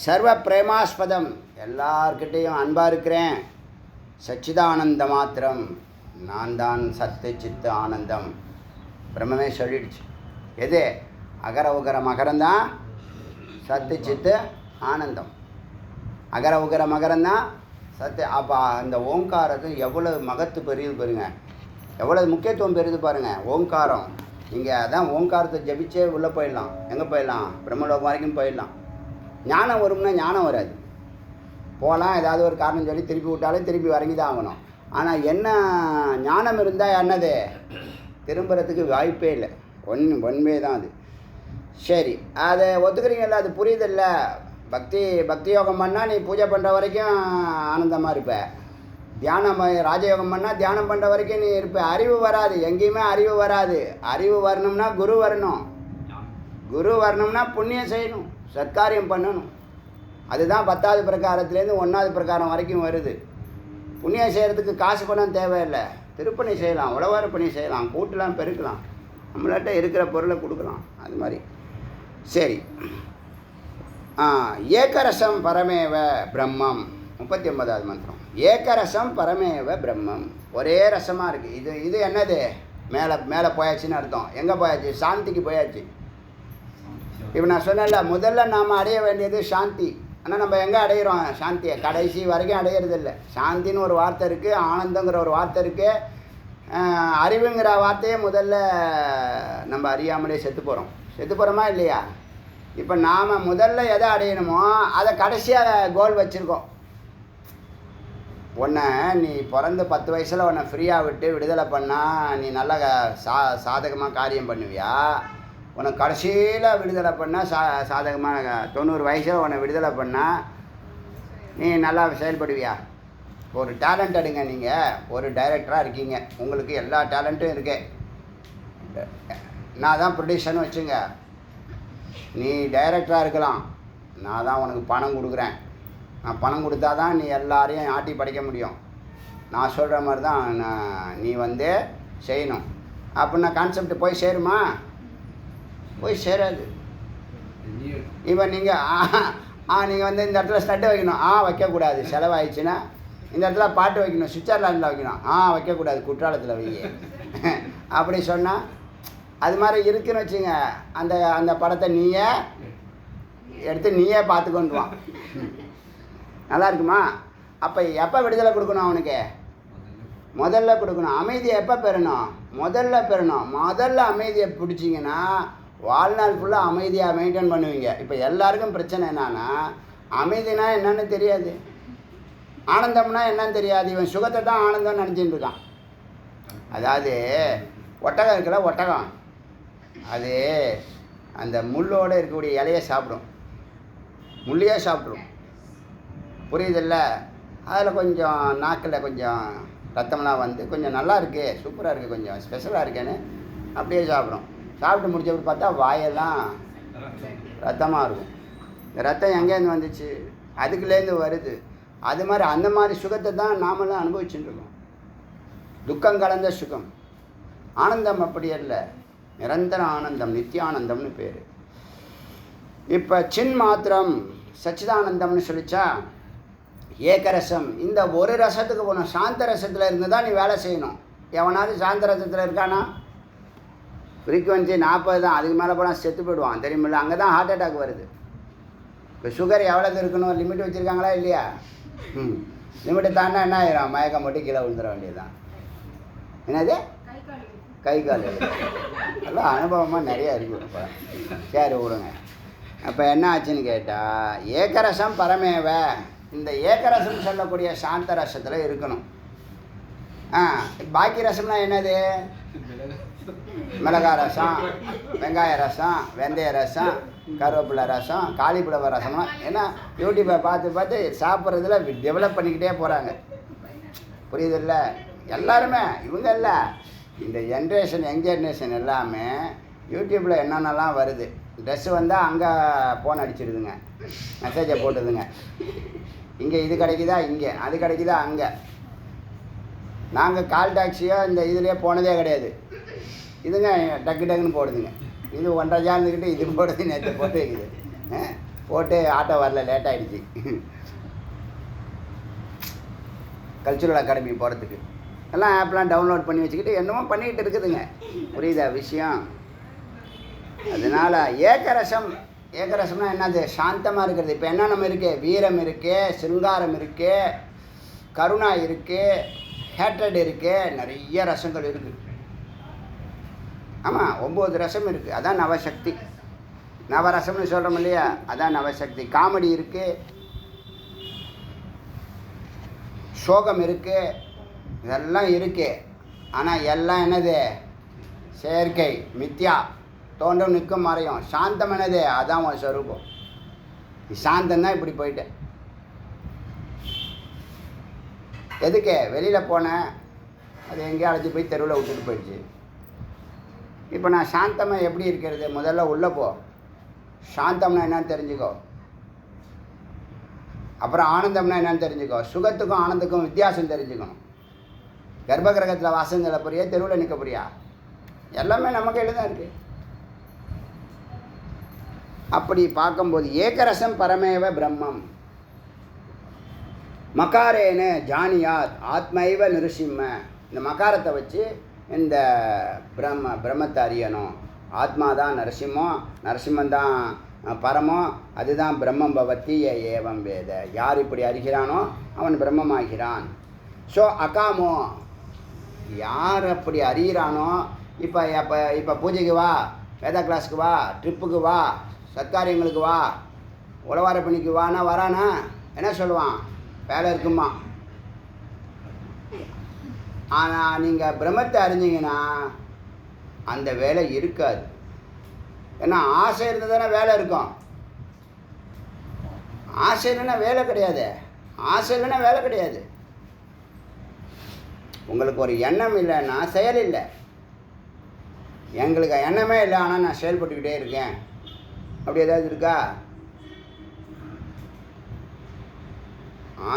சர்வ பிரேமாஸ்பதம், எல்லார்கிட்டையும் அன்பாக இருக்கிறேன். சச்சிதானந்த மாத்திரம், நான் தான் சத்து சித்து ஆனந்தம். பிரம்மமே சொல்லிடுச்சு. எது? அகர உகர மகரந்தான் சத்து சித்து ஆனந்தம். அகர உகர மகரந்தான் சத்து. அப்போ அந்த ஓங்காரத்து எவ்வளோ மகத்து பெரியது பாருங்க, எவ்வளோ முக்கியத்துவம் பெரியது பாருங்கள். ஓங்காரம், நீங்கள் அதான் ஓங்காரத்தை ஜபிச்சே உள்ளே போயிடலாம். எங்கே போயிடலாம்? பிரம்மலோகம் வரைக்கும் போயிடலாம். ஞானம் வரும்னா ஞானம் வராது. போகலாம், ஏதாவது ஒரு காரணம் சொல்லி திருப்பி விட்டாலே திருப்பி வரங்கி தான் ஆகணும். ஆனால் என்ன ஞானம் இருந்தால் என்னது? திரும்புறதுக்கு வாய்ப்பே இல்லை. ஒன்வே தான் அது. சரி, அதை ஒத்துக்கிறீங்கல்ல? அது புரியுதில்ல? பக்தி யோகம் பண்ணால் நீ பூஜை பண்ணுற வரைக்கும் ஆனந்தமாக இருப்ப. தியானம் ராஜயோகம் பண்ணால் தியானம் பண்ணுற வரைக்கும் நீ இருப்ப. அறிவு வராது, எங்கேயுமே அறிவு வராது. அறிவு வரணும்னா குரு வரணும். குரு வரணும்னா புண்ணியம் செய்யணும், சத்காரியம் பண்ணணும். அதுதான் 10வது பிரகாரத்துலேருந்து 1வது பிரகாரம் வரைக்கும் வருது. புண்ணியம் செய்கிறதுக்கு காசு பணம் தேவையில்லை. திருப்பணி செய்யலாம், உழவார பணி செய்யலாம், கூட்டலாம், பெருக்கலாம், நம்மள்கிட்ட இருக்கிற பொருளை கொடுக்கலாம். அது மாதிரி. சரி, ஏகரசம் பரமேவ பிரம்மம். 39வது மந்திரம். ஏகரசம் பரமேவ பிரம்மம். ஒரே ரசமாக இருக்குது. இது என்னது? மேலே போயாச்சுன்னு அர்த்தம். எங்கே போயாச்சு? சாந்திக்கு போயாச்சு. இப்போ நான் சொன்னேன்ல, முதல்ல நாம் அடைய வேண்டியது சாந்தி. ஆனால் நம்ம எங்கே அடையிறோம் சாந்தியை? கடைசி வரைக்கும் அடையிறதில்ல. சாந்தின்னு ஒரு வார்த்தை இருக்குது, ஆனந்தங்கிற ஒரு வார்த்தை இருக்குது, அறிவுங்கிற வார்த்தையே முதல்ல நம்ம அறியாமலே செத்து போகிறோமா இல்லையா? இப்போ நாம் முதல்ல எதை அடையணுமோ அதை கடைசியாக கோல் வச்சுருக்கோம். உன்னை நீ பிறந்து 10 வயசில் உன்னை ஃப்ரீயாக விட்டு விடுதலை பண்ணால் நீ நல்லா சாதகமாக காரியம் பண்ணுவியா? உனக்கு கடைசியில் விடுதலை பண்ணால் சாதகமாக 90 வயசில் உன்னை விடுதலை பண்ணால் நீ நல்லா செயல்படுவியா? ஒரு டேலண்ட் எடுங்க. நீங்கள் ஒரு டைரக்டராக இருக்கீங்க, உங்களுக்கு எல்லா டேலண்ட்டும் இருக்கு. நான் தான் ப்ரொடியூசர்னு வச்சுங்க. நீ டைரக்டராக இருக்கலாம், நான் தான் உனக்கு பணம் கொடுக்குறேன். நான் பணம் கொடுத்தா தான் நீ எல்லாரையும் ஆட்டி படைக்க முடியும். நான் சொல்கிற மாதிரி தான் நீ செய்யணும். அப்படின்னா கான்செப்ட் போய் சேருமா? போய் சேராது. இப்போ நீங்கள் நீங்கள் இந்த இடத்துல ஸ்டட்டு வைக்கணும், வைக்கக்கூடாது, செலவாயிடுச்சுன்னா. இந்த இடத்துல பாட்டு வைக்கணும், சுவிட்சர்லாண்டில் வைக்கணும், வைக்கக்கூடாது, குற்றாலத்தில் வை. அப்படி சொன்னால் அது மாதிரி இருக்குன்னு வச்சுங்க. அந்த படத்தை நீயே எடுத்து நீயே பார்த்துக்கொண்டுவான். நல்லா இருக்குமா? அப்போ எப்போ விடுதலை கொடுக்கணும் அவனுக்கு? முதல்ல கொடுக்கணும். அமைதியை எப்போ பெறணும்? முதல்ல அமைதியை பிடிச்சிங்கன்னா வாழ்நாள் ஃபுல்லாக அமைதியாக மெயின்டைன் பண்ணுவீங்க. இப்போ எல்லாருக்கும் பிரச்சனை என்னன்னா, அமைதினா என்னன்னு தெரியாது, ஆனந்தம்னா என்னன்னு தெரியாது. இவன் சுகத்தை தான் ஆனந்தம்னு நினச்சிட்டு இருக்கான். அதாவது ஒட்டகம் இருக்குல்ல, ஒட்டகம் அது அந்த முள்ளோடு இருக்கக்கூடிய இலையை சாப்பிடும், முள்ளையே சாப்பிட்ரும். புரியுதில்ல? அதில் கொஞ்சம் நாக்கில் கொஞ்சம் ரத்தம்லாம் கொஞ்சம் நல்லா இருக்குது, சூப்பராக இருக்குது, கொஞ்சம் ஸ்பெஷலாக இருக்கேன்னு அப்படியே சாப்பிடும். சாப்பிட்டு முடிச்சப்படி பார்த்தா வாயெல்லாம் ரத்தமாக இருக்கும். இந்த ரத்தம் எங்கேருந்து வந்துச்சு? அதுக்குலேருந்து வருது. அது மாதிரி அந்த மாதிரி சுகத்தை தான் நாமெல்லாம் அனுபவிச்சுட்டு இருக்கோம். துக்கம் கலந்த சுகம். ஆனந்தம் அப்படி அல்ல, நிரந்தர ஆனந்தம், நித்தியானந்தம்னு பேர். இப்போ சின் மாத்திரம் சச்சிதானந்தம்னு சொல்லிச்சா, ஏகரசம். இந்த ஒரு ரசத்துக்கு போகணும். சாந்த ரசத்தில் இருந்து தான் நீ வேலை செய்யணும். எவனாவது சாந்த ரசத்தில் இருக்கானா? ஃப்ரீக்குவென்சி 40 தான், அதுக்கு மேலே போனால் செத்து போயிடுவான், தெரியுமில்ல? அங்கே தான் ஹார்ட் அட்டாக் வருது. இப்போ சுகர் எவ்வளோக்கு இருக்கணும், லிமிட் வச்சுருக்காங்களா இல்லையா? லிமிட்டை தாண்டா என்ன ஆயிரும், மயக்கம் போட்டு கீழே விழுந்துட வேண்டியதுதான். என்னது? கை கால் எல்லாம் அனுபவமாக நிறையா இருக்குது. இப்போ சரி விடுங்க. அப்போ என்ன ஆச்சுன்னு கேட்டால், ஏகரசம் பரமேவ, இந்த ஏகரசம் சொல்லக்கூடிய சாந்த ரசத்தில் இருக்கணும். பாக்கி ரசம்னா என்னது? மிளகாய் ரசம், வெங்காய ரசம், வெந்தய ரசம், கருவேப்பிலை ரசம், காலிஃப்ளவர் ரசம்லாம் ஏன்னா யூடியூப்பை பார்த்து பார்த்து சாப்பிட்றதுல டெவலப் பண்ணிக்கிட்டே போகிறாங்க. புரியுதில்ல? எல்லாருமே இவங்க இல்லை, இந்த ஜென்ரேஷன், யங் ஜென்ரேஷன் எல்லாமே யூடியூப்பில் என்னென்னலாம் வருது. ட்ரெஸ்ஸு வந்தால் அங்கே ஃபோன் அடிச்சிடுதுங்க, மெசேஜை போட்டுதுங்க. இங்கே இது கிடைக்குதா, இங்கே அது கிடைக்குதா, அங்கே. நாங்கள் கால் டாக்ஸியோ இந்த இதுலேயே போனதே கிடையாது. இதுங்க டக்கு டக்குன்னு போடுதுங்க. இது 1.5 இருந்துக்கிட்டு இது போடுது, நேற்று போட்டு வைக்குது. போட்டு ஆட்டோ வரல, லேட் ஆகிடுச்சு கல்ச்சுரல் அகாடமி போகிறதுக்கு. எல்லாம் ஆப்லாம் டவுன்லோட் பண்ணி வச்சுக்கிட்டு என்னமோ பண்ணிக்கிட்டு இருக்குதுங்க. புரியுதா விஷயம்? அதனால் ஏகரசம், ஏகரசம்னா என்னது? சாந்தமாக இருக்கிறது. இப்போ என்ன நம்ம இருக்குது? வீரம் இருக்குது, சிருங்காரம் இருக்குது, கருணா இருக்குது, ஹேட்ரட் இருக்குது, நிறைய ரசங்கள் இருக்குது. ஆமாம், 9 ரசம் இருக்குது. அதான் நவசக்தி. நவரசம்னு சொல்கிறோம் இல்லையா, அதான் நவசக்தி. காமெடி இருக்குது, சோகம் இருக்குது, இதெல்லாம் இருக்குது. ஆனால் எல்லாம் என்னது? செயற்கை, மித்யா, தோன்றும் நிற்கும் மறையும். சாந்தம் என்னது? அதான் உன் ஸ்வரூபம். சாந்தம்தான் இப்படி போயிட்டேன். எதுக்கு? வெளியில் போனேன், அது எங்கேயோ அழைச்சி போய் தெருவில் விட்டுட்டு போயிடுச்சு. இப்போ நான் சாந்தமாக எப்படி இருக்கிறது? முதல்ல உள்ளே போ, சாந்தம்னா என்னன்னு தெரிஞ்சுக்கோ. அப்புறம் ஆனந்தம்னா என்னன்னு தெரிஞ்சுக்கோ. சுகத்துக்கும் ஆனந்துக்கும் வித்தியாசம் தெரிஞ்சுக்கணும். கர்ப்ப கிரகத்தில் வாசம் செல்ல போறியா, தெருவில் நிற்க போறியா? எல்லாமே நம்ம கையில் தான் இருக்குது. அப்படி பார்க்கும்போது ஏகரசம் பரமேவ பிரம்மம். மகாரேன ஜானியாத் ஆத்மைவ நிருசிம்ம. இந்த மகாரத்தை வச்சு இந்த பிரம்மத்தை அறியணும். ஆத்மா தான் நரசிம்மம், நரசிம்மன் தான் பரமம், அதுதான் பிரம்மம் பவத்தி ஏவம் வேத. யார் இப்படி அறிகிறானோ அவன் பிரம்மமாகிறான். ஸோ அகாமோ, யார் அப்படி அறிகிறானோ, இப்போ பூஜைக்கு வா, வேதா கிளாஸுக்கு வா, ட்ரிப்புக்கு வா, சத்காரியங்களுக்கு வா, உழவார பணிக்கு வானா வரானா என்ன சொல்லுவான்? வேலை இருக்குமா. ஆனால் நீங்கள் பிரம்மத்தை அறிஞ்சிங்கன்னா அந்த வேலை இருக்காது. ஏன்னா ஆசை இருந்தால் தானே வேலை இருக்கும். ஆசை இல்லைன்னா வேலை கிடையாது. ஆசை இல்லைன்னா வேலை கிடையாது. உங்களுக்கு ஒரு எண்ணம் இல்லைன்னா செயல் இல்லை. எங்களுக்கு எண்ணமே இல்லை, ஆனால் நான் செயல்பட்டுக்கிட்டே இருக்கேன், அப்படி ஏதாவது இருக்கா?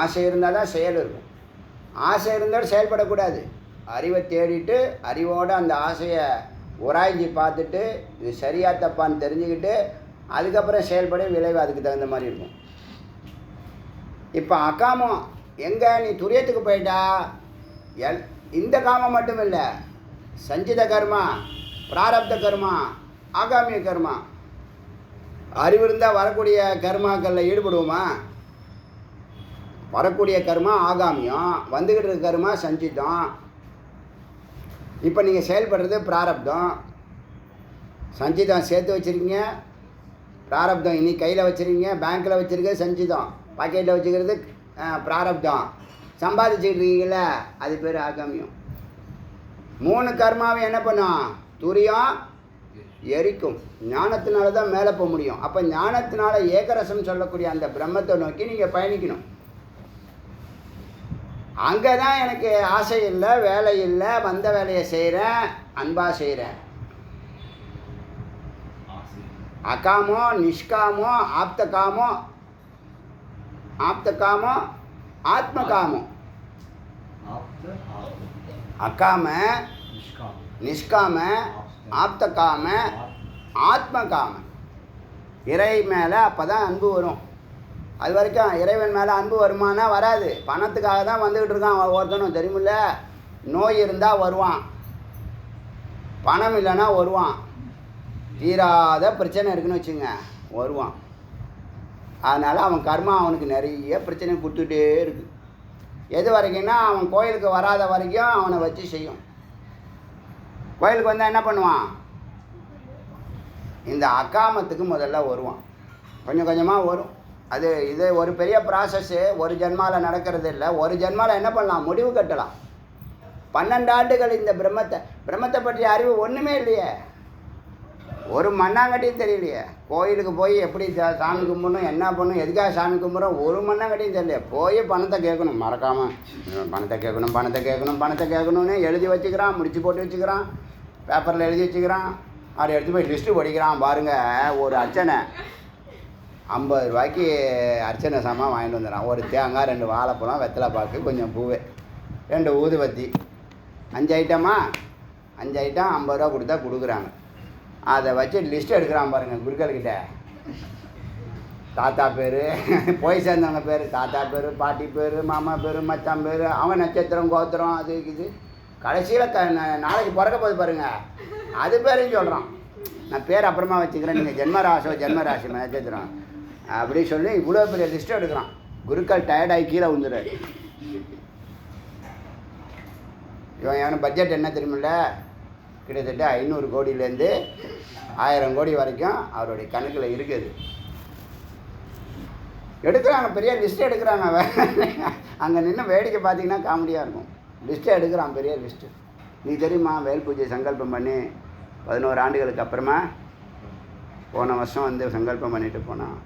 ஆசை இருந்தால் தான் செயல் இருக்கும். ஆசை இருந்தாலும் செயல்படக்கூடாது. அறிவை தேடிட்டு அறிவோடு அந்த ஆசையை உராய்ஞ்சி பார்த்துட்டு இது சரியா தப்பான்னு தெரிஞ்சுக்கிட்டு அதுக்கப்புறம் செயல்பட விளைவு அதுக்கு தகுந்த மாதிரி இருக்கும். இப்போ அகாமம் எங்கே? நீ துரியத்துக்கு போயிட்டா இந்த காமம் மட்டும் இல்லை, சஞ்சித கர்மா, பிராரப்த கர்மா, ஆகாமிய கர்மா. அறிவு இருந்தால் வரக்கூடிய கர்மாக்களில் ஈடுபடுவோமா? வரக்கூடிய கர்மா ஆகாமியம், வந்துக்கிட்டு இருக்க கர்மா சஞ்சிதம். இப்போ நீங்கள் செயல்படுறது பிராரப்தம். சஞ்சிதம் சேர்த்து வச்சுருக்கீங்க, பிராரப்தம் இனி கையில் வச்சுருக்கீங்க, பேங்க்கில் வச்சுருக்கிறது சஞ்சிதம், பாக்கெட்டில் வச்சுக்கிறது பிராரப்தம். சம்பாதிச்சுக்கிட்டு இருக்கீங்கள, அது பேர் ஆகாமியம். 3 கர்மாவை என்ன பண்ணும்? துரியம் எரிக்கும். ஞானத்தினால தான் மேலே போக முடியும். அப்போ ஞானத்தினால ஏகரசம் சொல்லக்கூடிய அந்த பிரம்மத்தை நோக்கி நீங்கள் பயணிக்கணும். அங்கே தான் எனக்கு ஆசை இல்லை, வேலை இல்லை, வந்த வேலையை செய்கிறேன், அன்பாக செய்கிறேன். அகாமோ, நிஷ்காமோ, ஆப்தகாமோ, ஆப்தகாமோ, ஆத்மகாமோ. அகாம, நிஷ்காம, ஆப்தகாம, ஆத்மகாம. இறை மேலே அப்போ தான் அன்பு வரும். அது வரைக்கும் இறைவன் மேலே அன்பு வருமானா வராது. பணத்துக்காக தான் வந்துக்கிட்டு இருக்கான் ஒருத்தனும், தெரியுமில்ல. நோய் இருந்தால் வருவான், பணம் இல்லைன்னா வருவான், தீராத பிரச்சனை இருக்குன்னு வச்சுங்க வருவான். அதனால் அவன் கர்மா அவனுக்கு நிறைய பிரச்சனை கொடுத்துட்டே இருக்குது. எது வரைக்கும்னா அவன் கோயிலுக்கு வராத வரைக்கும் அவனை வச்சு செய்யும். கோயிலுக்கு வந்தால் என்ன பண்ணுவான்? இந்த அக்காமத்துக்கு முதல்ல வருவான், கொஞ்சம் கொஞ்சமாக வரும். இது ஒரு பெரிய ப்ராசஸ்ஸு. ஒரு ஜென்மாவில் நடக்கிறது இல்லை. ஒரு ஜென்மாவில் என்ன பண்ணலாம்? முடிவு கட்டலாம். 12 ஆண்டுகள் இந்த பிரம்மத்தை பற்றிய அறிவு ஒன்றுமே இல்லையே, ஒரு மண்ணாங்கட்டியும் தெரியலையே. கோயிலுக்கு போய் எப்படி சாமி கும்பிடணும், என்ன பண்ணணும், எதுக்காக சாமி கும்பிட்றோம், ஒரு மண்ணாங்கட்டியும் தெரியலையே. போய் பணத்தை கேட்கணும், மறக்காமல் பணத்தை கேட்கணும்னு எழுதி வச்சுக்கிறான், முடிச்சு போட்டு வச்சுக்கிறான், பேப்பரில் எழுதி வச்சுக்கிறான். அதை எடுத்து போய் லிஸ்ட்டு படிக்கிறான். பாருங்கள், ஒரு அர்ச்சனை 50 ரூபாய்க்கு அர்ச்சனை சாமான் வாங்கிட்டு வந்துடுறான். ஒரு தேங்காய், 2 வாழைப்பழம், வெத்தலை பாக்கு, கொஞ்சம் பூவு, 2 ஊதுபத்தி, 5 ஐட்டமா, 5 ஐட்டம் 50 ரூபா கொடுத்தா கொடுக்குறாங்க. அதை வச்சு லிஸ்ட் எடுக்கிறான் பாருங்கள் குருக்கள்கிட்ட. தாத்தா பேர், போய் சேர்ந்தவங்க பேர், தாத்தா பேர், பாட்டி பேர், மாமா பேர், மச்சான் பேர், அவன் நட்சத்திரம், கோத்திரம், அது இது. கடைசியில் நாளைக்கு பிறக்க போது பாருங்கள், அது பேரையும் சொல்கிறான். நான் பேர் அப்புறமா வச்சுக்கிறேன், நீங்கள் ஜென்மராசி நட்சத்திரம் அப்படி சொல்லி இவ்வளோ பெரிய லிஸ்ட்டு எடுக்கிறான். குருக்கள் டயர்டாகி கீழே வந்துடுறாரு. இவன் பட்ஜெட் என்ன தெரியுமில்ல, கிட்டத்தட்ட 500 கோடியிலேருந்து 1000 கோடி வரைக்கும் அவருடைய கணக்கில் இருக்குது. எடுக்கிறாங்க, பெரிய லிஸ்ட்டு எடுக்கிறாங்க. அங்கே நின்று வேடிக்கை பார்த்தீங்கன்னா காமெடியாக இருக்கும். லிஸ்ட்டு எடுக்கிறான், பெரிய லிஸ்ட்டு. நீ தெரியுமா, வேல் பூஜை சங்கல்பம் பண்ணி 11 ஆண்டுகளுக்கு அப்புறமா போன வருஷம் சங்கல்பம் பண்ணிட்டு போனான்.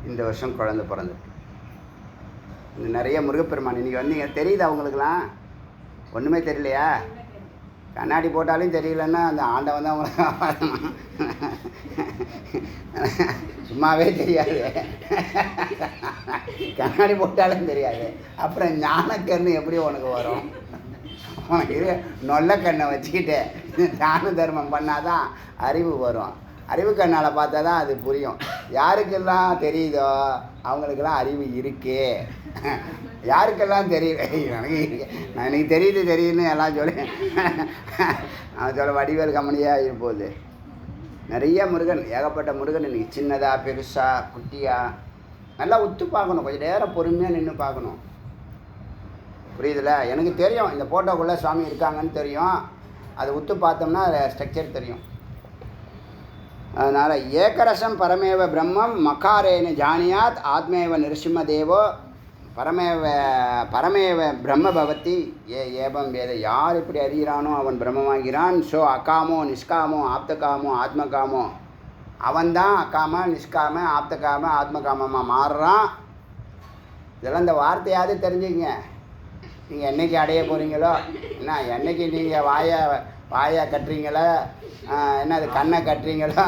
இந்த வருஷம் குழந்தை பிறந்திருக்கு. இது நிறைய முருகப்பெருமான் இன்றைக்கி வந்தீங்க, தெரியுது அவங்களுக்கெல்லாம்? ஒன்றுமே தெரியலையா? கண்ணாடி போட்டாலும் தெரியலன்னா அந்த ஆண்டவன் தான் அவங்களுக்கு சும்மாவே தெரியாது. கண்ணாடி போட்டாலும் தெரியாது, அப்புறம் ஞானக்கண்ணு எப்படி உனக்கு வரும்? உனக்கு நொல்ல கண்ணை வச்சுக்கிட்டு தான தர்மம் பண்ணாதான் அறிவு வரும். அறிவு கண்ணால் பார்த்தா தான் அது புரியும். யாருக்கெல்லாம் தெரியுதோ அவங்களுக்கெல்லாம் அறிவு இருக்கு. யாருக்கெல்லாம் தெரியல, எனக்கு தெரியுதுன்னு எல்லாம் சொல்லி அவன் சொல்ல வடிவேல் கம்பெனியாக இருப்போது. நிறைய முருகன், ஏகப்பட்ட முருகன் இன்றைக்கி, சின்னதாக பெருசாக குட்டியாக. நல்லா உத்து பார்க்கணும், கொஞ்சம் நேரம் பொறுமையாக நின்று பார்க்கணும். புரியுதுல்ல? எனக்கு தெரியும் இந்த ஃபோட்டோக்குள்ளே சுவாமி இருக்காங்கன்னு தெரியும். அதை உத்து பார்த்தோம்னா ஸ்ட்ரக்சர் தெரியும். அதனால் ஏகரசம் பரமேவ பிரம்மம் மகாரேன ஜானியாத் ஆத்மேவ நிருசிம்மதேவோ பரமேவ பிரம்ம பவதி ஏபம் வேத. யார் இப்படி அறிகிறானோ அவன் பிரம்மமாகிறான். ஸோ அகாமோ நிஷ்காமோ ஆப்தகாமோ ஆத்மகாமோ, அவன்தான் அக்காம நிஷ்காம ஆப்தகாம ஆத்மகாமமாக மாறுறான். இதெல்லாம் இந்த வார்த்தையாவது தெரிஞ்சுங்க. நீங்கள் என்றைக்கு அடைய போகிறீங்களோ, என்ன என்றைக்கு நீங்கள் வாயை கட்டுறீங்களோ, என்ன அது கண்ணை கட்டுறீங்களோ,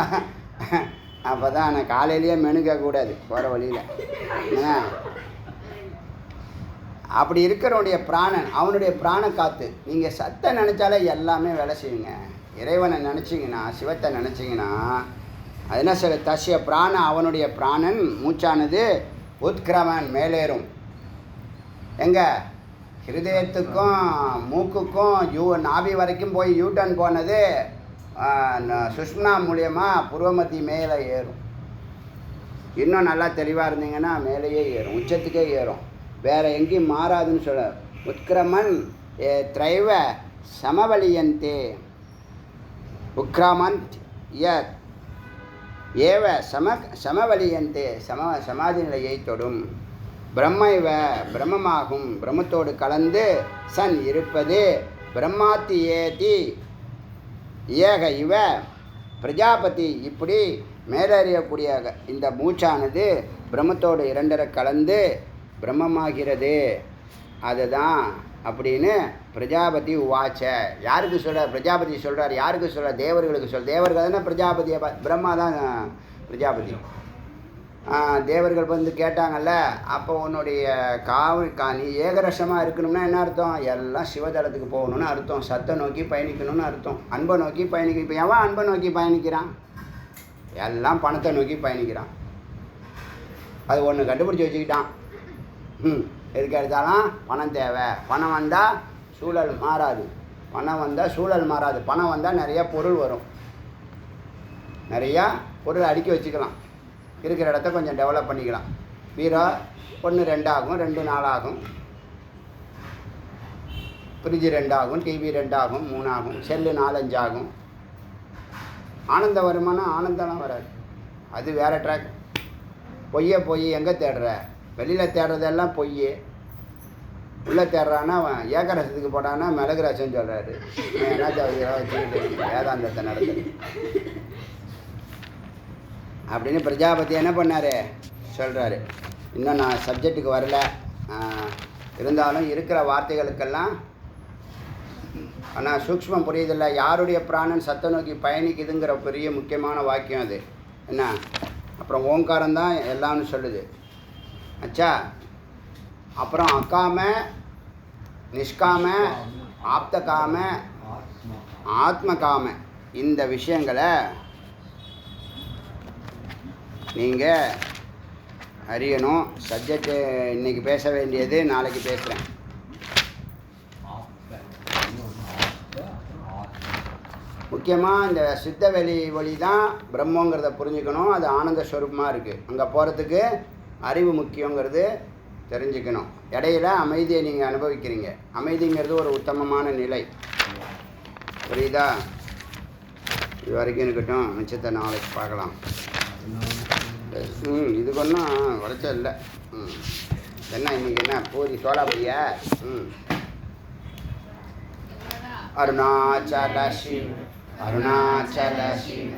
அப்போ தான் நான் காலையிலேயே மெனு கேட்கக்கூடாது போகிற வழியில். ஏன்னா அப்படி இருக்கிறவனுடைய பிராணன், அவனுடைய பிராண காற்று. நீங்கள் சத்தை நினச்சாலே எல்லாமே வேலை செய்யுங்க. இறைவனை நினச்சிங்கன்னா, சிவத்தை நினச்சிங்கன்னா, அது என்ன சொல்ல, தசிய பிராணன், அவனுடைய பிராணன் மூச்சானது உத்கிரமன் மேலேறும். எங்கே? ஹிருதயத்துக்கும் மூக்குக்கும் நாபி வரைக்கும் போய் யூட்டன் போனது சுஷ்மனா மூலியமாக புருவமத்தி மேலே ஏறும். இன்னும் நல்லா தெளிவாக இருந்தீங்கன்னா மேலேயே ஏறும், உச்சத்துக்கே ஏறும், வேறு எங்கேயும் மாறாதுன்னு சொல்ல. உத்கிரமன் திரைவ சமவலியந்தே உக்ரமந்த் ஏவ சமவலியந்தே சமாதி நிலையை தொடும். பிரம்மைவ பிரம்மமாகும், பிரம்மத்தோடு கலந்து சன் இருப்பது. பிரம்மாத்தி ஏதி ஏக இவ பிரஜாபதி. இப்படி மேலறியக்கூடிய இந்த மூச்சானது பிரம்மத்தோடு 2 கலந்து பிரம்மமாகிறது. அதுதான் அப்படின்னு பிரஜாபதி உவாச்ச. யாருக்கு சொல்கிறார்? பிரஜாபதி சொல்கிறார். யாருக்கு சொல்கிறார்? தேவர்களுக்கு சொல்கிறார். தேவர்கள் தானே பிரஜாபதியை பிரம்மா தான் பிரஜாபதி. தேவர்கள் வந்து கேட்டாங்கல்ல, அப்போ உன்னுடைய நீ ஏகரசமாக இருக்கணும்னா என்ன அர்த்தம்? எல்லாம் சிவதளத்துக்கு போகணும்னு அர்த்தம், சத்தை நோக்கி பயணிக்கணும்னு அர்த்தம், அன்பை நோக்கி பயணிக்க. இப்போ எவன் அன்பை நோக்கி பயணிக்கிறான்? எல்லாம் பணத்தை நோக்கி பயணிக்கிறான். அது ஒன்று கண்டுபிடிச்சி வச்சுக்கிட்டான். எதுக்கு எடுத்தாலும் பணம் தேவை. பணம் வந்தால் சூழல் மாறாது. பணம் வந்தால் சூழல் மாறாது. பணம் வந்தால் நிறையா பொருள் வரும். நிறையா பொருள் அடுக்கி வச்சுக்கலாம். இருக்கிற இடத்த கொஞ்சம் டெவலப் பண்ணிக்கலாம். பீரோ 1 2 ஆகும், 2 4 ஆகும். ஃப்ரிட்ஜு 2 ஆகும், டிவி 2 ஆகும், 3 ஆகும், செல்லு 4 5 ஆகும். ஆனந்த வருமானம் ஆனந்தம்லாம் வராது. அது வேறு ட்ராக். பொய் எங்கே தேடுற? வெளியில் தேடுறதெல்லாம் பொய். உள்ளே தேடுறான்னா அவன் ஏக்கரசத்துக்கு போட்டான்னா மிளகு ரசம்னு சொல்கிறாரு. என்ன வச்சுக்கிட்டு வேதாந்தத்தை நடத்துது அப்படின்னு பிரஜாபதி என்ன பண்ணார் சொல்கிறாரு. இன்னும் நான் சப்ஜெக்டுக்கு வரல. இருந்தாலும் இருக்கிற வார்த்தைகளுக்கெல்லாம் ஆனால் சூக்ஷ்மம் புரியுதில்லை. யாருடைய பிராணன் சத்தை நோக்கி பயணிக்குதுங்கிற பெரிய முக்கியமான வாக்கியம் அது. என்ன அப்புறம் ஓங்காரம் தான் எல்லாம்னு சொல்லுது. அச்சா அப்புறம் அக்காம நிஷ்காம ஆப்தகாம ஆத்மகாம இந்த விஷயங்களை நீங்கள் அறியணும். சப்ஜெக்டு இன்றைக்கி பேச வேண்டியது நாளைக்கு பேசுகிறேன். முக்கியமாக இந்த சித்தவெளி ஒளி தான் பிரம்மங்கிறத புரிஞ்சுக்கணும். அது ஆனந்த ஸ்வரூபமாக இருக்குது. அங்கே போகிறதுக்கு அறிவு முக்கியங்கிறது தெரிஞ்சுக்கணும். இடையில அமைதியை நீங்கள் அனுபவிக்கிறீங்க. அமைதிங்கிறது ஒரு உத்தமமான நிலை. புரியுதா? இது வரைக்கும் இருக்கட்டும். மிச்சத்தை நாளைக்கு பார்க்கலாம். இதுக்கு ஒன்றும் குறைச்சல் இல்லை. என்ன இன்றைக்கி என்ன பூரி சோளாபுரியா? அருணாச்சல சிவ அருணாச்சல சிவ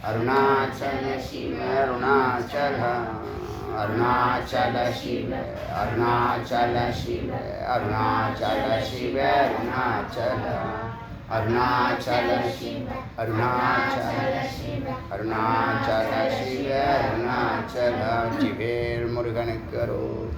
அருணாச்சல சிவ அருணாச்சல அருணாச்சல சிவ அருணாச்சல சிவ அருணாச்சல சிவ அருணாச்சல அருணாச்சல சிவ அருணாச்சல சிவ அருணாச்சல சிவ அருணாச்சல சிவேல் முருகனுக்கு அருள்.